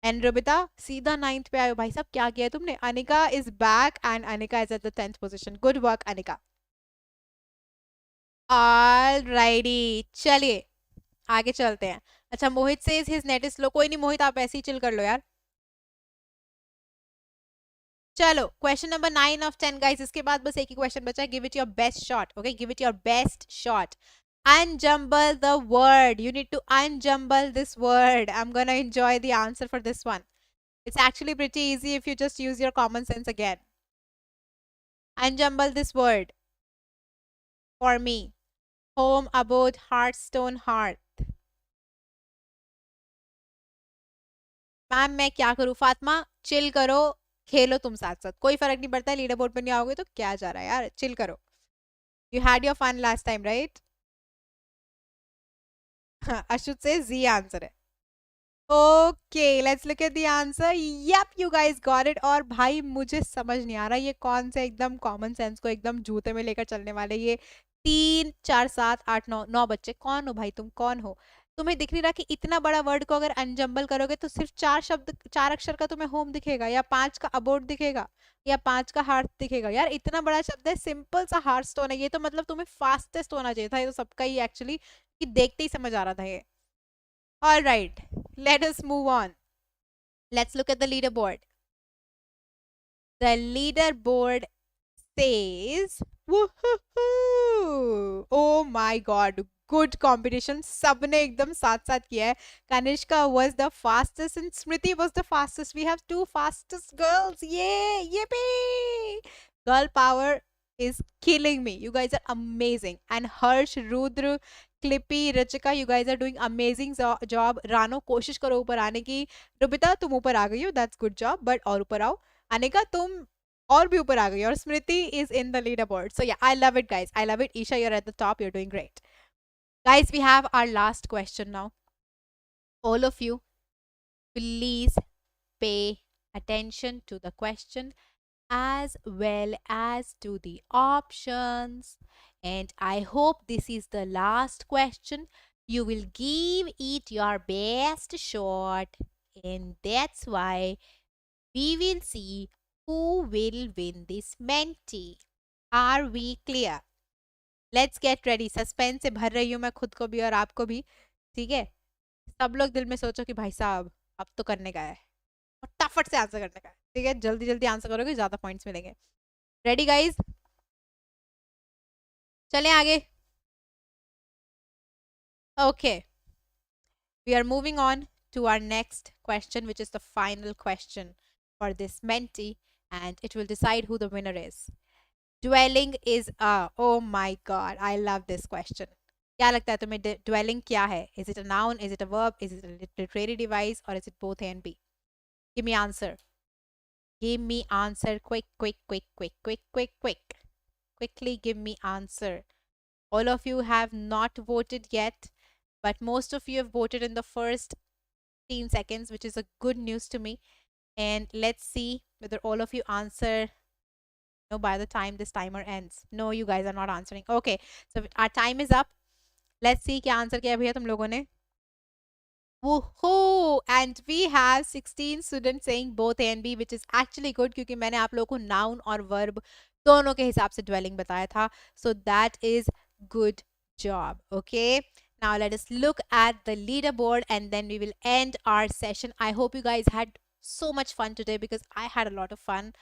And Rubita सीधा 9th पे आयो भाई साहब, क्या किया है तुमने? Anika is back and Anika is at the 10th position. Good work Anika. Alrighty, चलिए आगे चलते हैं. अच्छा मोहित से हिज नेट इज स्लो. कोई नहीं मोहित, आप ऐसे ही चिल कर लो यार. चलो क्वेश्चन नंबर 9 of 10 गाइस. इसके बाद बस एक ही क्वेश्चन बचा है. Give it your best shot. Okay give it your best shot. Unjumble the word. You need to unjumble this word. I'm gonna enjoy the answer for this one. It's actually pretty easy if you just use your common sense again. Unjumble this word for me. Home, abode, hearthstone, hearth. Ma'am मैं क्या करूं? Fatima chill करो, खेलो तुम साथ साथ, कोई फर्क नहीं पड़ता है. लीडर बोर्ड पर नहीं आओगे तो क्या जा रहा है यार, चिल करो. You had your fun last time right. Ashut से जी आंसर है. Okay let's look at the answer. Yup you guys got it. और भाई मुझे समझ नहीं आ रहा ये कौन से एकदम कॉमन सेंस को एकदम जूते में लेकर चलने वाले ये 3 4 7 8 9 9 बच्चे. कौन हो भाई तुम, कौन हो? तुम्हें दिख नहीं रहा कि इतना बड़ा वर्ड को अगर अनजम्बल करोगे तो सिर्फ 4 शब्द 4 अक्षर का तुम्हें होम दिखेगा, या 5 का अबोर्ड दिखेगा, या 5 का हार्थ दिखेगा. यार इतना बड़ा शब्द है, सिंपल सा हार्थ स्टोन है ये तो. मतलब तुम्हें फास्टेस्ट होना चाहिए था ये तो सबका ही एक्चुअली, कि देखते ही समझ आ रहा था ये. All right, let us move on. Let's look at the leaderboard. The leaderboard says, woohoo! Oh my God, good competition. सबने एकदम साथ साथ किया है. Kanishka was the fastest and Smriti was the fastest. We have 2 fastest girls. Yay! Yippee! Girl power is killing me. You guys are amazing. And Harsh, Rudra, Clippy, Rachika, you guys are doing amazing job. Rano, कोशिश करो ऊपर आने की. रुबिता तुम ऊपर आ गई हो, that's good job. But और ऊपर आओ. अनिका तुम और भी ऊपर आ गई. और स्मृति is in the leaderboard. So yeah, I love it guys. I love it. Isha, you're at the top. You're doing great. Guys, we have our last question now. All of you, please pay attention to the question as well as to the options. And I hope this is the last question. You will give it your best shot, and that's why we will see who will win this Menti. Are we clear? Let's get ready. Suspense से भर रही हूँ मैं खुद को भी और आपको भी. ठीक है, सब लोग दिल में सोचो कि भाई साहब अब तो करने का है, फटाफट से आंसर करने का है. ठीक है, जल्दी जल्दी आंसर करोगे ज्यादा पॉइंट्स मिलेंगे. रेडी गाइज, चलें आगे. Okay, we are moving on to our next question, which is the final question for this Menti, and it will decide who the winner is. Dwelling is a, oh my god, I love this question. क्या लगता है तुम्हें dwelling क्या है? Is it a noun? Is it a verb? Is it a literary device? Or is it both A and B? Give me answer. Give me answer. Quick, quick, quick, quick, quick, quick, quick. Quickly give me answer. All of you have not voted yet, but most of you have voted in the first 15 seconds, which is a good news to me. And let's see whether all of you answer no by the time this timer ends. No, you guys are not answering. Okay, so our time is up. Let's see क्या answer किया भैया तुम लोगों ने. Woohoo! And we have 16 students saying both A and B, which is actually good क्योंकि मैंने आप लोगों को noun और verb दोनों के हिसाब से dwelling बताया था. So that is good job. Okay. Now let us look at the leaderboard and then we will end our session. I hope you guys had so much fun today because I had a lot of fun.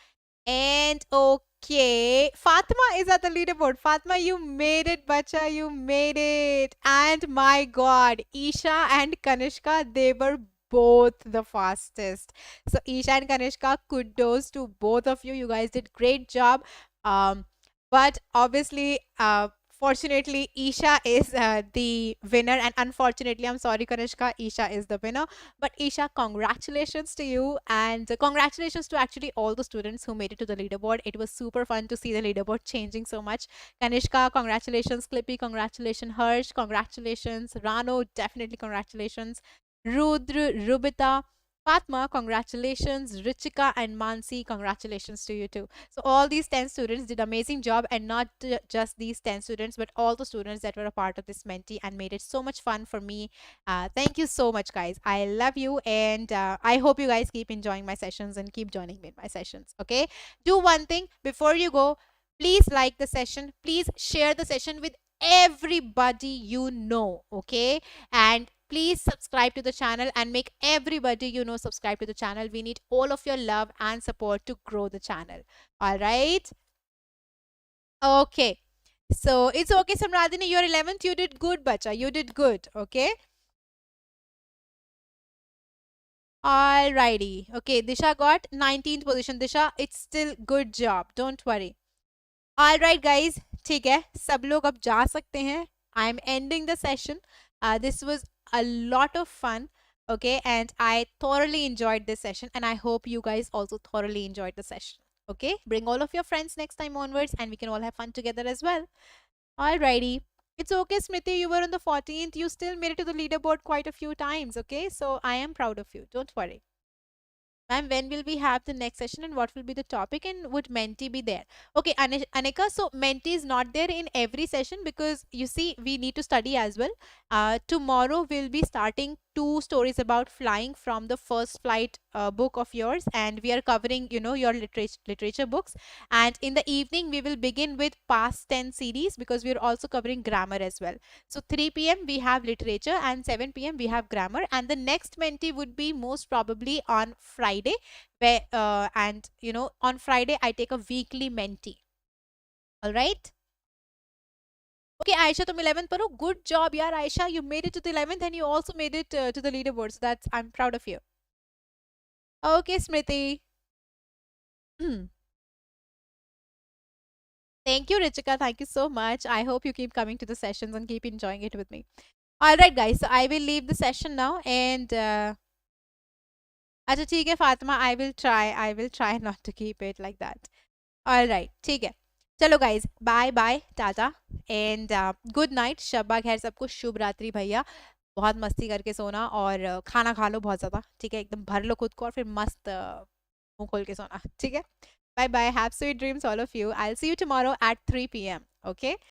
And okay, Fatima is at the leaderboard. Fatima, you made it, bacha. You made it. And my God, Isha and Kanishka, they were both the fastest. So Isha and Kanishka, kudos to both of you. You guys did great job. But obviously, fortunately, Isha is the winner, and unfortunately, I'm sorry, Kanishka, Isha is the winner. But Isha, congratulations to you, and congratulations to actually all the students who made it to the leaderboard. It was super fun to see the leaderboard changing so much. Kanishka, congratulations. Clippy, congratulations. Harsh, congratulations. Rano, definitely congratulations. Rudra, Rubita, Fatma, congratulations. Richika and Mansi, congratulations to you too. So all these 10 students did amazing job, and not just these 10 students, but all the students that were a part of this Menti and made it so much fun for me. Thank you so much, guys. I love you, and I hope you guys keep enjoying my sessions and keep joining me in my sessions. Okay. Do one thing before you go. Please like the session. Please share the session with everybody you know. Okay. And please subscribe to the channel and make everybody you know subscribe to the channel. We need all of your love and support to grow the channel. All right. Okay. So it's okay, Samradhini. You're 11th. You did good, bacha. You did good. Okay. Alrighty. Okay. Disha got 19th position. Disha, it's still good job. Don't worry. All right, guys. ठीक है, सब लोग अब जा सकते हैं. I'm ending the session. This was a lot of fun. Okay, and I thoroughly enjoyed this session, and I hope you guys also thoroughly enjoyed the session. Okay, bring all of your friends next time onwards, and we can all have fun together as well. Alrighty. It's okay, Smriti. You were on the 14th. You still made it to the leaderboard quite a few times. Okay, so I am proud of you. Don't worry. Ma'am, when will we have the next session and what will be the topic, and would Menti be there? Okay, Anika, so Menti is not there in every session because you see, we need to study as well. Tomorrow we'll be starting 2 stories about flying from the first flight book of yours, and we are covering, your literature books. And in the evening, we will begin with past tense series because we are also covering grammar as well. So 3 p.m. we have literature and 7 p.m. we have grammar, and the next Menti would be most probably on Friday, where and on Friday I take a weekly Menti. All right. Okay, Aisha, तुम 11th पर हो. Good job, यार, Aisha. You made it to the 11th and you also made it to the leaderboard. So I'm proud of you. Okay, Smriti. Thank you, Richika. Thank you so much. I hope you keep coming to the sessions and keep enjoying it with me. All right, guys. So I will leave the session now, and अच्छा ठीक है, Fatima. I will try not to keep it like that. All right, ठीक है. चलो guys, bye bye, Tata, and good night. शब्बा खैर सबको, शुभ रात्रि भैया. बहुत मस्ती करके सोना, और खाना खा लो बहुत ज़्यादा. ठीक है, एकदम भर लो खुद को, और फिर मस्त मुंह खोल के सोना. ठीक है. Bye bye. Have sweet dreams, all of you. I'll see you tomorrow at 3 p.m. Okay.